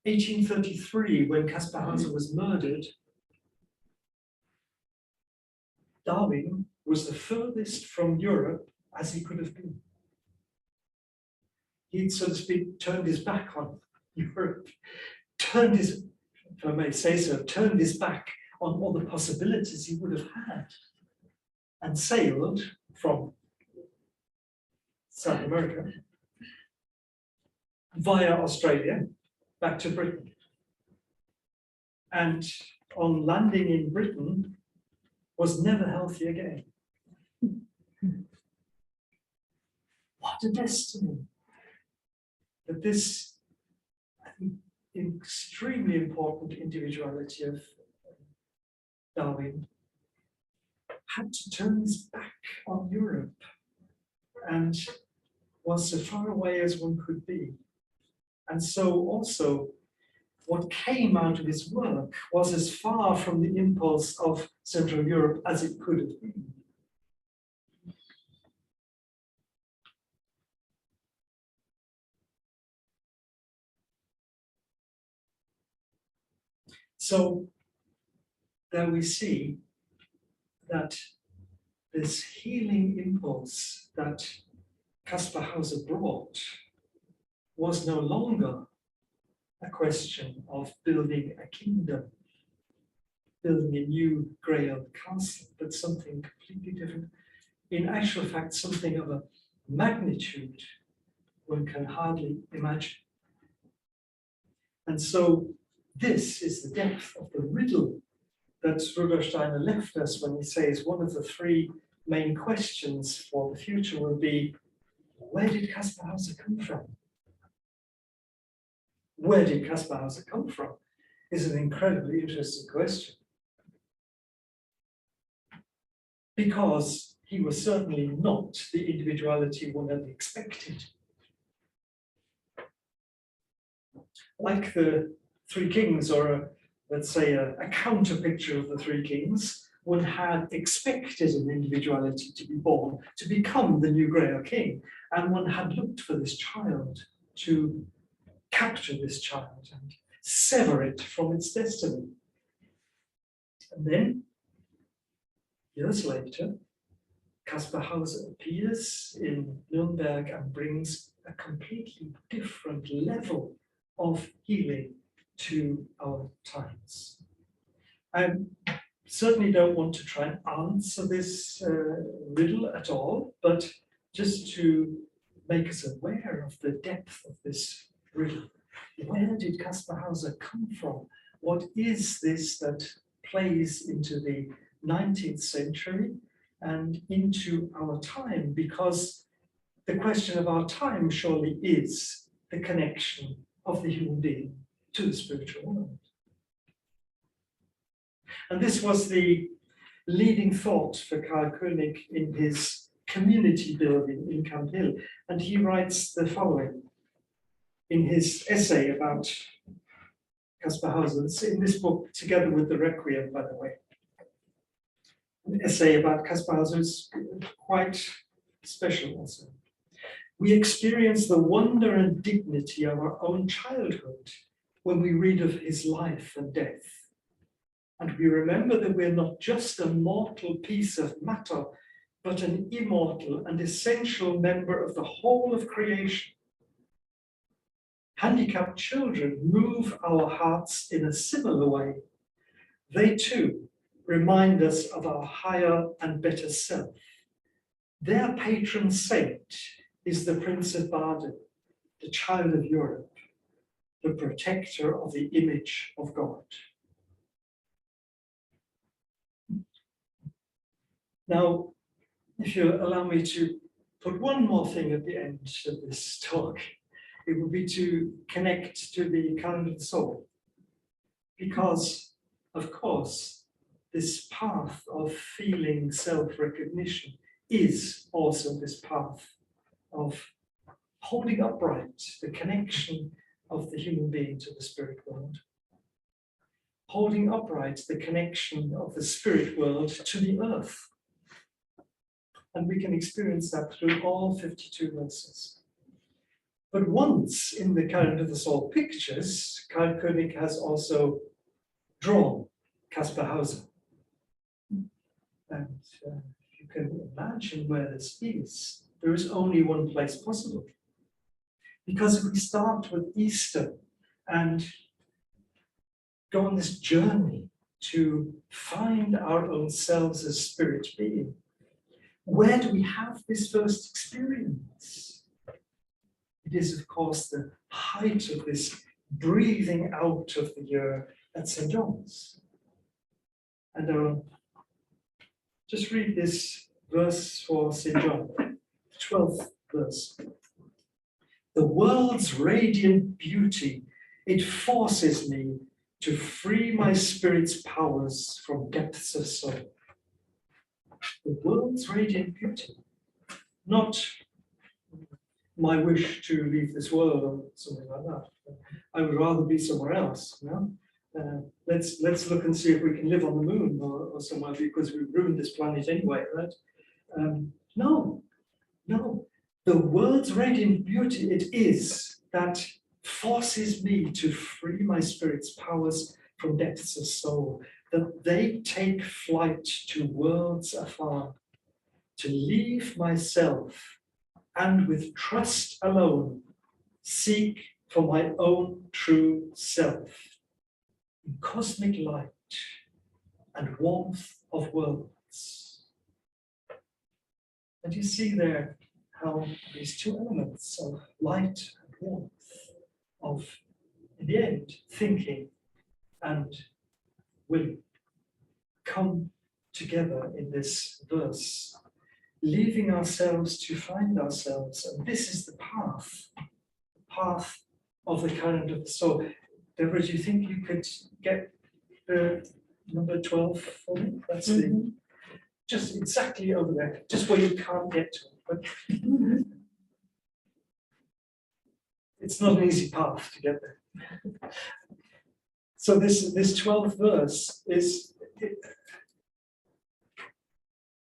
C: 1833, when Kaspar Hauser was murdered, Darwin was the furthest from Europe as he could have been. He'd, so to speak, turned his back on Europe, turned his, if I may say so, turned his back on all the possibilities he would have had, and sailed from South America via Australia back to Britain. And on landing in Britain, was never healthy again. What a destiny. That this, I think, extremely important individuality of Darwin had to turn his back on Europe and was as far away as one could be. And so also what came out of his work was as far from the impulse of Central Europe as it could have been. So there we see that this healing impulse that Kaspar Hauser brought was no longer a question of building a kingdom, building a new Grail castle, but something completely different. In actual fact, something of a magnitude one can hardly imagine. And so this is the depth of the riddle that Rudolf Steiner left us when he says one of the three main questions for the future will be, where did Kaspar Hauser come from? Where did Kaspar Hauser come from is an incredibly interesting question. Because he was certainly not the individuality one had expected. Like the Three Kings, or let's say a counter picture of the Three Kings, one had expected an individuality to be born, to become the new Grail King, and one had looked for this child to capture this child and sever it from its destiny. And then, years later, Kaspar Hauser appears in Nuremberg and brings a completely different level of healing to our times. I certainly don't want to try and answer this riddle at all, but just to make us aware of the depth of this riddle. Where did Kaspar Hauser come from? What is this that plays into the 19th century and into our time? Because the question of our time surely is the connection of the human being to the spiritual world. And this was the leading thought for Karl König in his community building in Camphill. And he writes the following in his essay about Kaspar Hauser. It's in this book, together with the Requiem, by the way. An essay about Kaspar Hauser is quite special also. We experience the wonder and dignity of our own childhood when we read of his life and death. And we remember that we're not just a mortal piece of matter, but an immortal and essential member of the whole of creation. Handicapped children move our hearts in a similar way. They too remind us of our higher and better self. Their patron saint is the Prince of Baden, the child of Europe, the protector of the image of God. Now, if you allow me to put one more thing at the end of this talk, it would be to connect to the calendar of the soul. Because, of course, this path of feeling self-recognition is also this path of holding upright the connection of the human being to the spirit world. Holding upright the connection of the spirit world to the earth. And we can experience that through all 52 verses. But once in the Calendar of the Soul pictures, Karl König has also drawn Kaspar Hauser. And you can imagine where this is. There is only one place possible. Because if we start with Easter and go on this journey to find our own selves as spirit being, where do we have this first experience? It is, of course, the height of this breathing out of the year at St. John's. And just read this verse for St. John, 12th verse. The world's radiant beauty, it forces me to free my spirit's powers from depths of soul. the world's radiant beauty, not my wish to leave this world or something like that. I would rather be somewhere else, you know? Let's look and see if we can live on the moon or somewhere, because we've ruined this planet anyway, right? No, the world's radiant beauty it is that forces me to free my spirit's powers from depths of soul, that they take flight to worlds afar, to leave myself, and with trust alone, seek for my own true self, in cosmic light and warmth of worlds. And you see there how these two elements of light and warmth, of, in the end, thinking and will come together in this verse, leaving ourselves to find ourselves. And this is the path of the current of the soul. Deborah, do you think you could get number 12 for me? That's the, just exactly over there, just where you can't get to it. But it's not an easy path to get there. So this 12th verse is,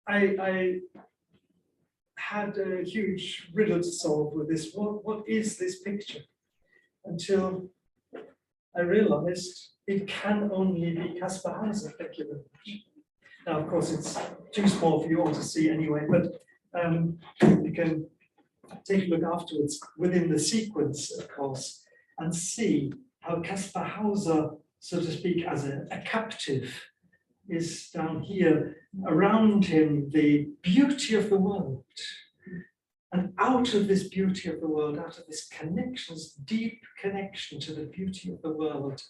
C: I had a huge riddle to solve with this. What is this picture? Until I realized it can only be Kaspar Hauser. Thank you very much. Now, of course, it's too small for you all to see anyway, but you can take a look afterwards within the sequence, of course, and see how Kaspar Hauser, so to speak, as a captive, is down here, around him, the beauty of the world. And out of this beauty of the world, out of this connection, this deep connection to the beauty of the world,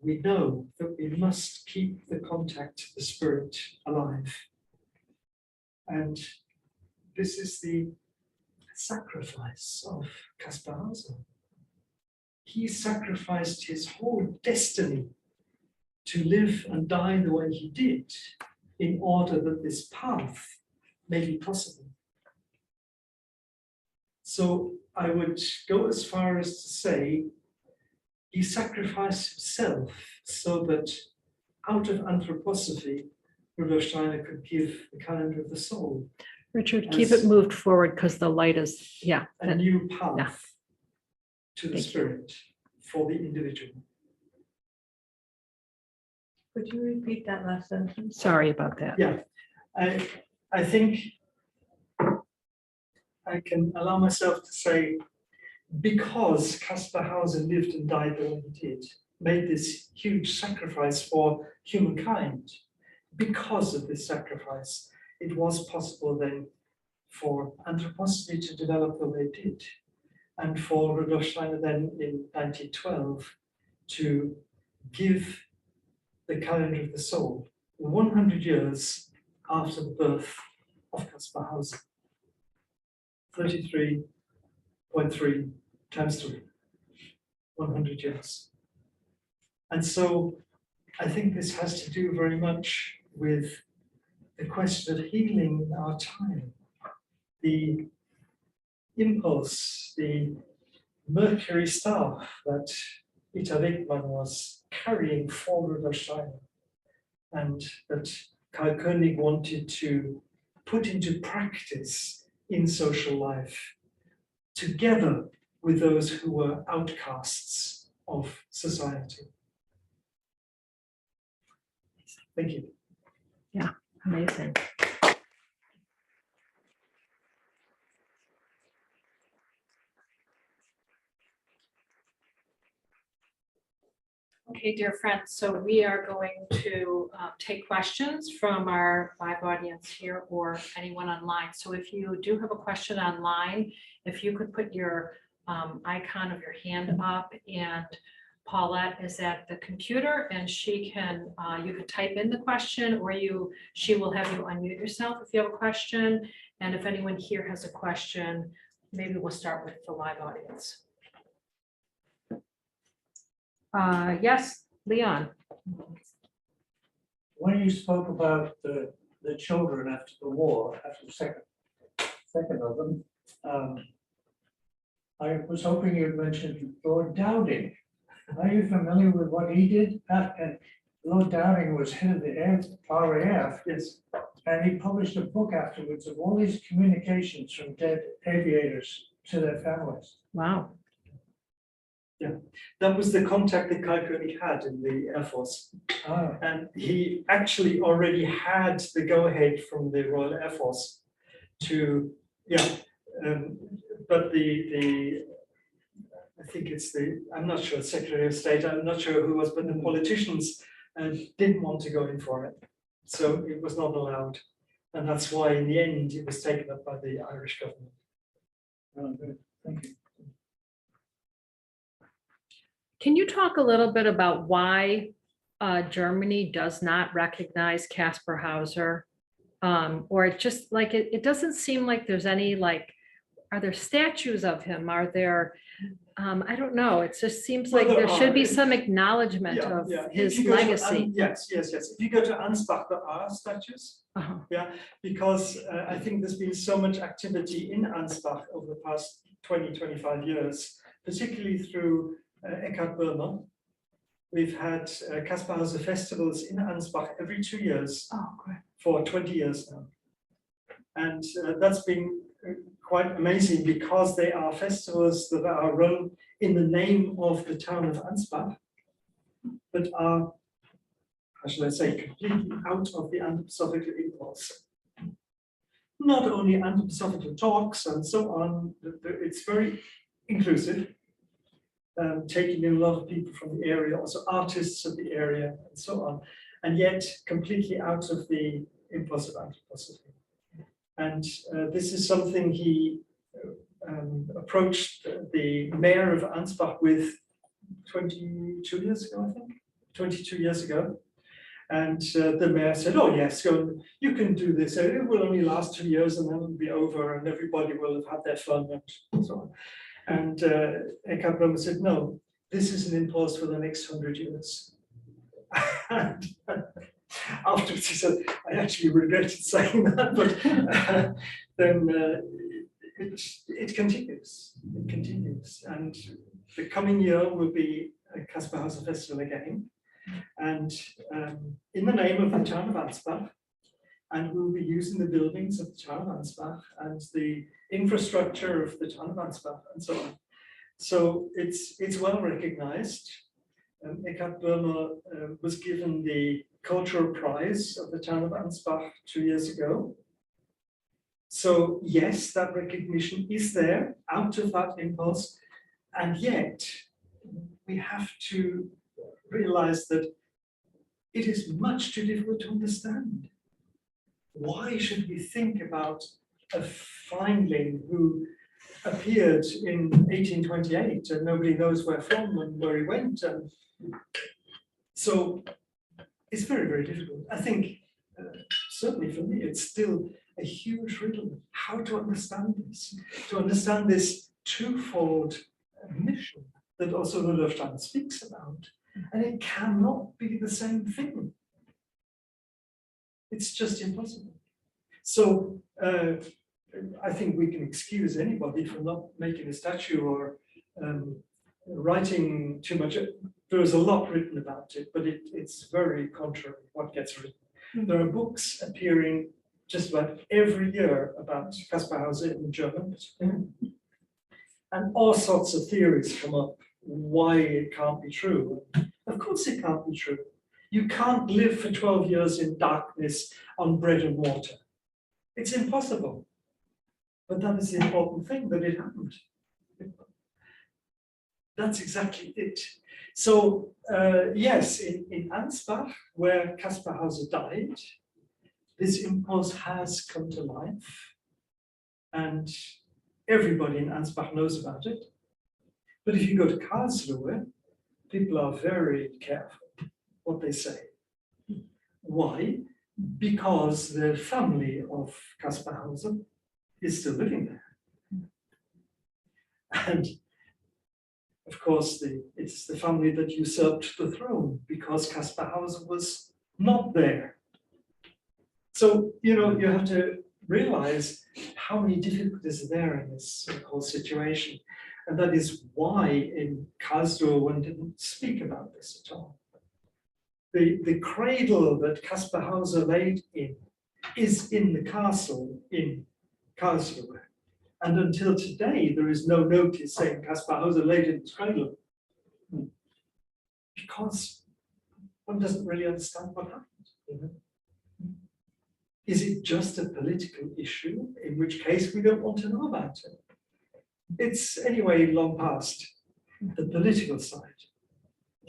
C: we know that we must keep the contact to the spirit alive. And this is the sacrifice of Kaspar Hauser. He sacrificed his whole destiny to live and die the way he did in order that this path may be possible. So I would go as far as to say he sacrificed himself so that out of anthroposophy, Rudolf Steiner could give the calendar of the soul.
D: Richard, keep it moved forward because the light is, yeah.
C: A new path
D: Yeah.
C: to the
D: Thank you.
C: spirit for the individual.
B: Could you repeat that last sentence?
D: Sorry about that.
C: Yeah, I think I can allow myself to say, because Kaspar Hauser lived and died the way he did, made this huge sacrifice for humankind, because of this sacrifice, it was possible then for anthroposophy to develop the way it did, and for Rudolf Steiner then in 1912 to give the calendar of the soul 100 years after the birth of Kaspar Hauser. 33.3 times 3, 100 years. And so I think this has to do very much with the question of healing in our time. The impulse, the Mercury staff that Ita Wegman was carrying for Rudolf Steiner, and that Karl König wanted to put into practice in social life, together with those who were outcasts of society. Thank you.
D: Amazing.
A: Okay, dear friends, so we are going to take questions from our live audience here or anyone online. So if you do have a question online, if you could put your icon of your hand up, and Paulette is at the computer and she can, you can type in the question, or she will have you unmute yourself if you have a question. And if anyone here has a question, maybe we'll start with the live audience. Yes, Leon.
E: When you spoke about the
C: the children after the war, after the second of them. I was hoping you'd mention Lord Dowding. Are you familiar with what he did? And Lord Dowding was head of the RAF. Yes. And he published a book afterwards of all these communications from dead aviators to their families.
D: Wow.
C: Yeah, that was the contact that Karl König had in the Air Force.
D: Oh.
C: And he actually already had the go-ahead from the Royal Air Force to, but I think it's I'm not sure, Secretary of State, I'm not sure who was, but the politicians didn't want to go in for it. So it was not allowed. And that's why in the end, it was taken up by the Irish government. Oh, good. Thank you.
D: Can you talk a little bit about why Germany does not recognize Kaspar Hauser? Or it just like, it doesn't seem like there's any like, are there statues of him? Are there, I don't know, it just seems like there should be some acknowledgement of his legacy.
C: Yes. If you go to Ansbach, there are statues. Yeah, because I think there's been so much activity in Ansbach over the past 20-25 years, particularly through Eckhard Böhmer. We've had Kaspar Hauser festivals in Ansbach every 2 years for 20 years now. And that's been quite amazing because they are festivals that are run in the name of the town of Ansbach, but are, how shall I say, completely out of the anthroposophical impulse. Not only anthroposophical talks and so on, it's very inclusive, taking in a lot of people from the area, also artists of the area and so on, and yet completely out of the impulse of anthroposophy. And this is something he approached the mayor of Ansbach with 22 years ago, I think, 22 years ago. And the mayor said, oh yes, you can do this. It will only last 2 years and then it'll be over and everybody will have had their fun and so on. And Eckhard Böhmer said, no, this is an impulse for the next 100 years. And afterwards he said, I actually regretted saying that, but then it continues. It continues. And the coming year will be a Kaspar Hauser Festival again. And in the name of the town of Ansbach, and we'll be using the buildings of the town of Ansbach and the infrastructure of the town of Ansbach and so on. So it's well recognized. Eckhard Böhmer was given the Cultural Prize of the town of Ansbach 2 years ago. So yes, that recognition is there out of that impulse, and yet we have to realize that it is much too difficult to understand. Why should we think about a findling who appeared in 1828 and nobody knows where from and where he went? And so it's very, very difficult. I think, certainly for me, it's still a huge riddle how to understand this twofold mission that also Rudolf Steiner speaks about. And it cannot be the same thing. It's just impossible. So I think we can excuse anybody for not making a statue or writing too much. There is a lot written about it, but it's very contrary what gets written. There are books appearing just about every year about Kaspar Hauser in German. And all sorts of theories come up why it can't be true. Of course it can't be true. You can't live for 12 years in darkness on bread and water. It's impossible. But that is the important thing, that it happened. That's exactly it. So yes, in Ansbach, where Kaspar Hauser died, this impulse has come to life. And everybody in Ansbach knows about it. But if you go to Karlsruhe, people are very careful what they say. Why? Because the family of Kaspar Hauser is still living there. And of course, it's the family that usurped the throne because Kaspar Hauser was not there. So, you have to realize how many difficulties are there in this whole situation. And that is why in Karlsruhe one didn't speak about this at all. The cradle that Kaspar Hauser laid in is in the castle in Karlsruhe. And until today, there is no notice saying Kaspar Hauser laid in his cradle. Because one doesn't really understand what happened. Is it just a political issue, in which case we don't want to know about it? It's anyway long past the political side.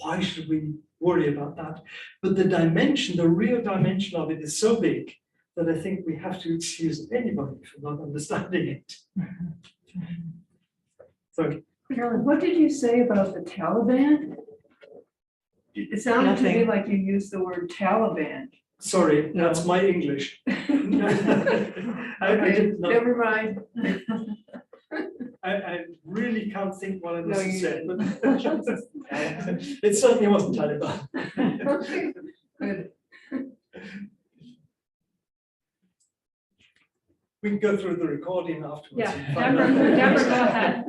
C: Why should we worry about that? But the dimension, the real dimension of it is so big that I think we have to excuse anybody for not understanding it. So,
E: Carolyn, what did you say about the Taliban? It sounded to me
B: Nothing.
E: like you used the word Taliban.
C: sorry, that's my English. I
E: Okay,
C: did not-
E: never mind.
C: I really can't think what I must have
E: you
C: said, but it certainly wasn't Taliban.
E: Okay, good.
C: We can go through the recording afterwards.
A: Yeah,
C: and find
A: Deborah,
C: out.
A: Deborah, go ahead.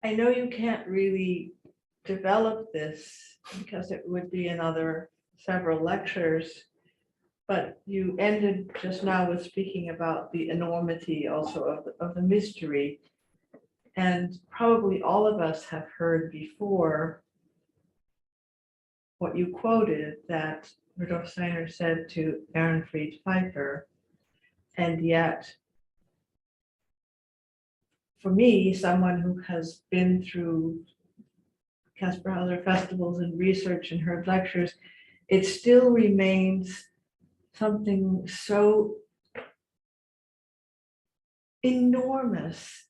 B: I know you can't really develop this because it would be another several lectures. But you ended just now with speaking about the enormity also of the mystery. And probably all of us have heard before what you quoted, that Rudolf Steiner said to Ehrenfried Pfeiffer. And yet, for me, someone who has been through Kaspar Hauser festivals and research and heard lectures, it still remains something so enormous,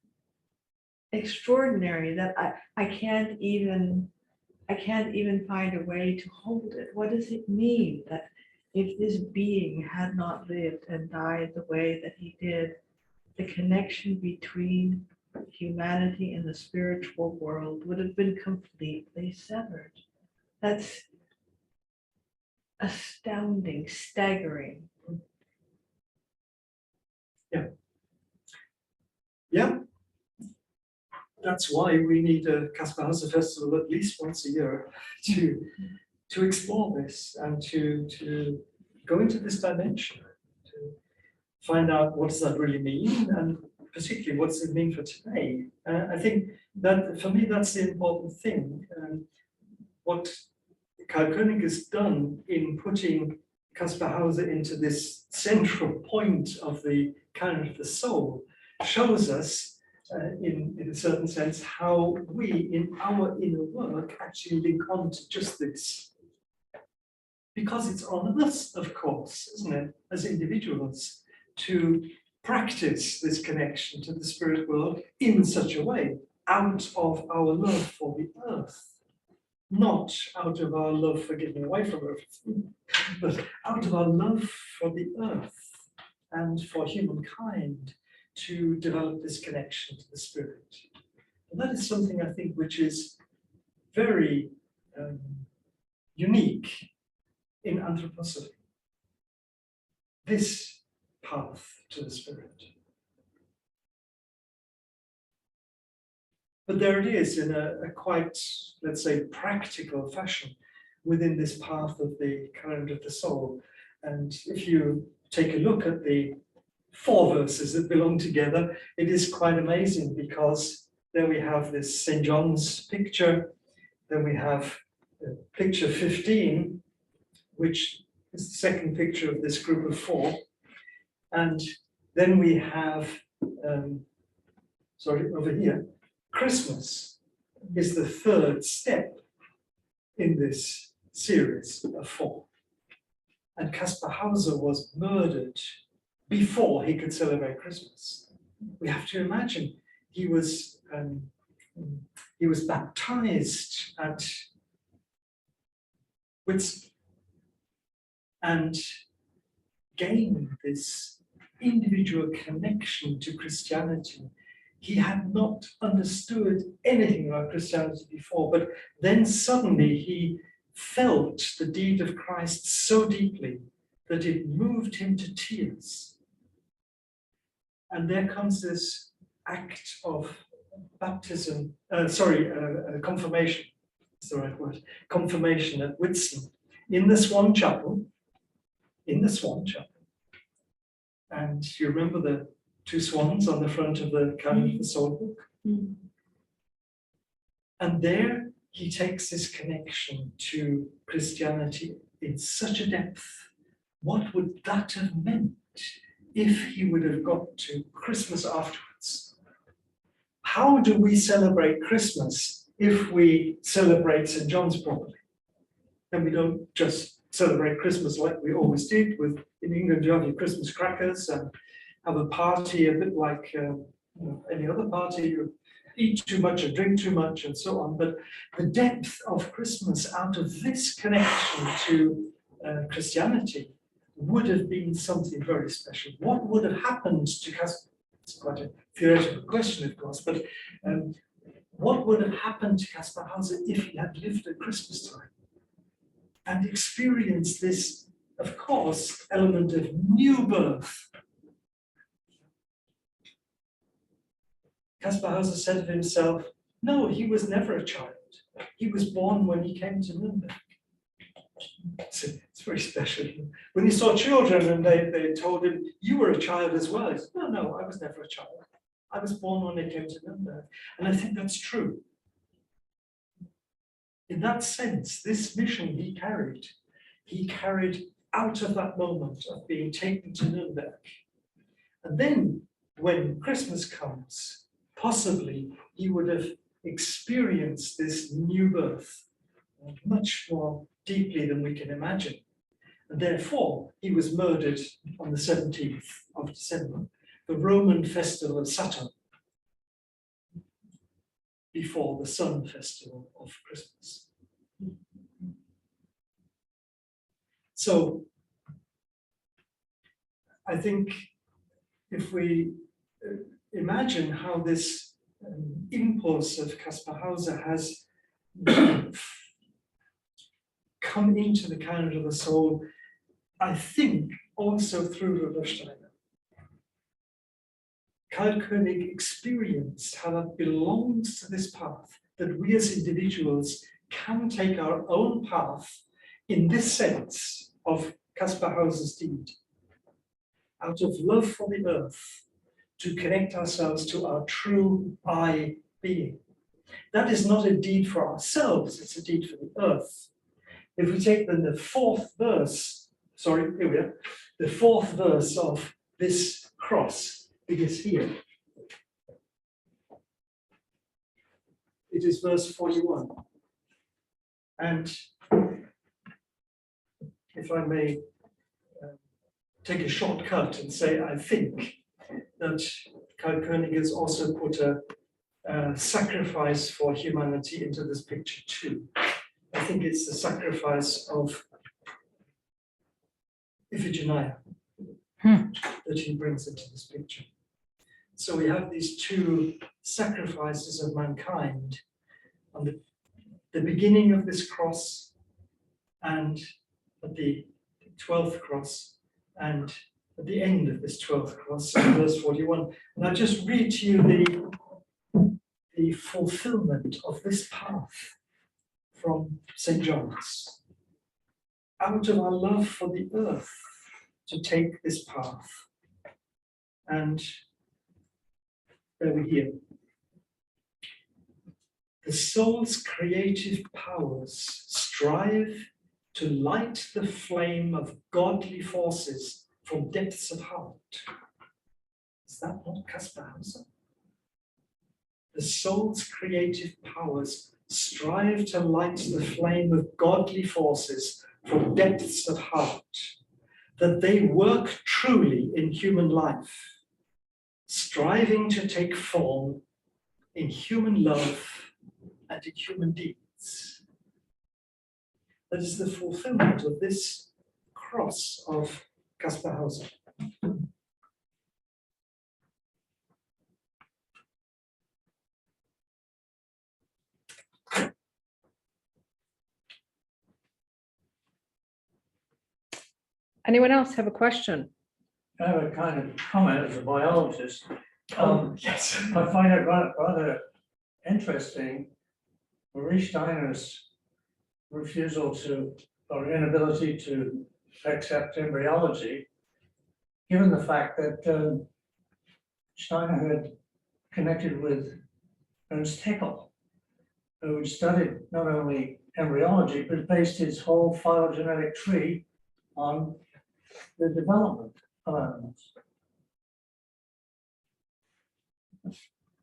B: extraordinary, that I can't even find a way to hold it. What does it mean that if this being had not lived and died the way that he did, the connection between humanity and the spiritual world would have been completely severed? That's astounding, staggering.
C: Yeah. That's why we need a Kaspar Hauser festival at least once a year to explore this and to go into this dimension, to find out what does that really mean, and particularly what does it mean for today. I think that for me that's the important thing. What Karl König has done in putting Kaspar Hauser into this central point of the canon of the soul shows us, in a certain sense, how we, in our inner work, actually link on to just this. Because it's on us, of course, isn't it, as individuals, to practice this connection to the spirit world in such a way, out of our love for the earth. Not out of our love for getting away from earth, but out of our love for the earth and for humankind, to develop this connection to the spirit. And that is something I think which is very unique in anthroposophy. This path to the spirit. But there it is in a quite, let's say, practical fashion within this path of the current of the soul. And if you take a look at the 4 verses that belong together, it is quite amazing, because there we have this St. John's picture, then we have picture 15, which is the second picture of this group of 4, and then we have, over here, Christmas is the 3rd step in this series of 4. And Kaspar Hauser was murdered before he could celebrate Christmas. We have to imagine he was baptized at Whitsun and gained this individual connection to Christianity. He had not understood anything about Christianity before, but then suddenly he felt the deed of Christ so deeply that it moved him to tears. And there comes this act of baptism, confirmation, is the right word, confirmation at Whitsun, in the Swan Chapel, And you remember the two swans on the front of the Canon of the Soul book?
E: Mm.
C: And there he takes this connection to Christianity in such a depth. What would that have meant if he would have got to Christmas afterwards? How do we celebrate Christmas if we celebrate St. John's properly? And we don't just celebrate Christmas like we always did. In England, you have your Christmas crackers and have a party a bit like any other party. You eat too much and drink too much and so on. But the depth of Christmas out of this connection to Christianity would have been something very special. What would have happened to Caspar? It's quite a theoretical question, of course, but what would have happened to Kaspar Hauser if he had lived at Christmas time and experienced this, of course, element of new birth? Kaspar Hauser said of himself, no, he was never a child. He was born when he came to Nuremberg. It's very special. When he saw children and they told him, you were a child as well. He said, no, I was never a child. I was born when I came to Nuremberg. And I think that's true. In that sense, this mission he carried out of that moment of being taken to Nuremberg. And then when Christmas comes, possibly he would have experienced this new birth much more deeply than we can imagine. And therefore, he was murdered on the 17th of December, the Roman festival of Saturn, before the sun festival of Christmas. So, I think if we imagine how this impulse of Kaspar Hauser has come into the canon of the soul, I think also through Rudolf Steiner. Karl König experienced how that belongs to this path, that we as individuals can take our own path in this sense of Kaspar Hauser's deed, out of love for the earth, to connect ourselves to our true I being. That is not a deed for ourselves, it's a deed for the earth. If we take then the fourth verse of this cross, it is here. It is verse 41. And if I may take a shortcut and say, I think that Karl König has also put a sacrifice for humanity into this picture too. I think it's the sacrifice of Iphigenia that he brings into this picture. So we have these two sacrifices of mankind on the beginning of this cross and at the 12th cross and at the end of this 12th cross, verse 41. And I'll just read to you the fulfillment of this path from St. John's. Out of our love for the earth, to take this path. And there we hear. The soul's creative powers strive to light the flame of godly forces from depths of heart. Is that not Kaspar Hauser? The soul's creative powers strive to light the flame of godly forces from depths of heart, that they work truly in human life, striving to take form in human love and in human deeds. That is the fulfillment of this cross of Kaspar Hauser.
D: Anyone else have a question?
F: I have a kind of comment as a biologist.
C: Yes.
F: I find it rather interesting, Marie Steiner's refusal to, or inability to accept embryology, given the fact that Steiner had connected with Ernst Haeckel, who studied not only embryology, but based his whole phylogenetic tree on the development of animals.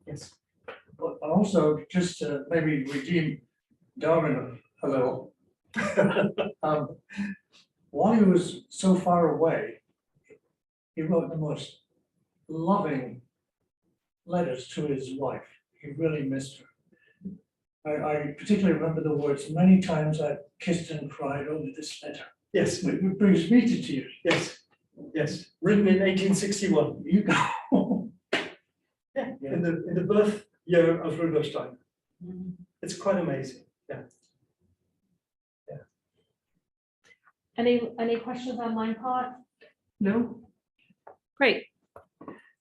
C: Yes.
F: But also, just to maybe redeem Darwin a little, while he was so far away, he wrote the most loving letters to his wife. He really missed her. I particularly remember the words, "Many times I kissed and cried over this letter."
C: Yes,
F: It brings me to tears.
C: yes, yes, written in 1861,
F: You go.
C: in the birth year of Rudolf Steiner. It's quite amazing, yeah.
D: Any questions online, Paul?
E: No?
D: Great.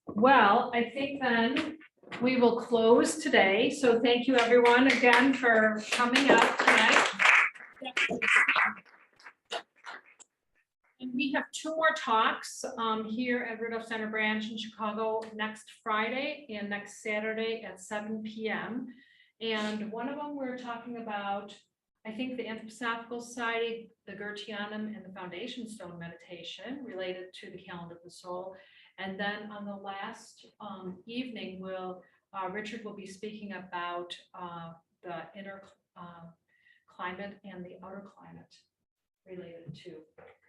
D: Well, I think then we will close today. So thank you everyone again for coming out tonight. And we have two more talks here at Rudolf Steiner Branch in Chicago next Friday and next Saturday at 7 p.m. And one of them we're talking about, I think, the Anthroposophical Society, the Goetheanum, and the Foundation Stone meditation related to the calendar of the soul. And then on the last evening, Richard will be speaking about the inner climate and the outer climate related to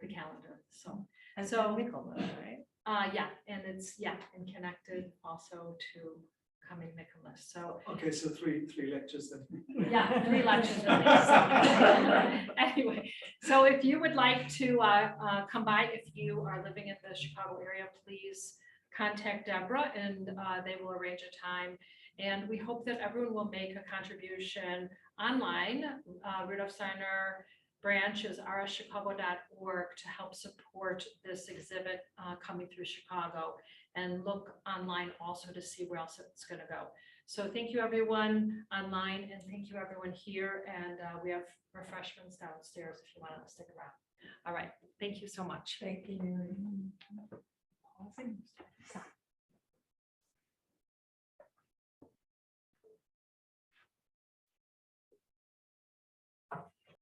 D: the calendar. So,
B: And
D: so
B: Michaelmas, right?
D: yeah, and it's and connected also to coming Michaelmas. So
C: Okay, so three lectures then.
D: yeah, 3 lectures at least. So, anyway, so if you would like to come by, if you are living in the Chicago area, please contact Deborah and they will arrange a time. And we hope that everyone will make a contribution online. Rudolf Steiner branch is rschicago.org to help support this exhibit coming through Chicago, and look online also to see where else it's going to go. So thank you everyone online, and thank you everyone here, and we have refreshments downstairs if you want to stick around. All right, thank you so much.
B: Thank you.
D: Awesome.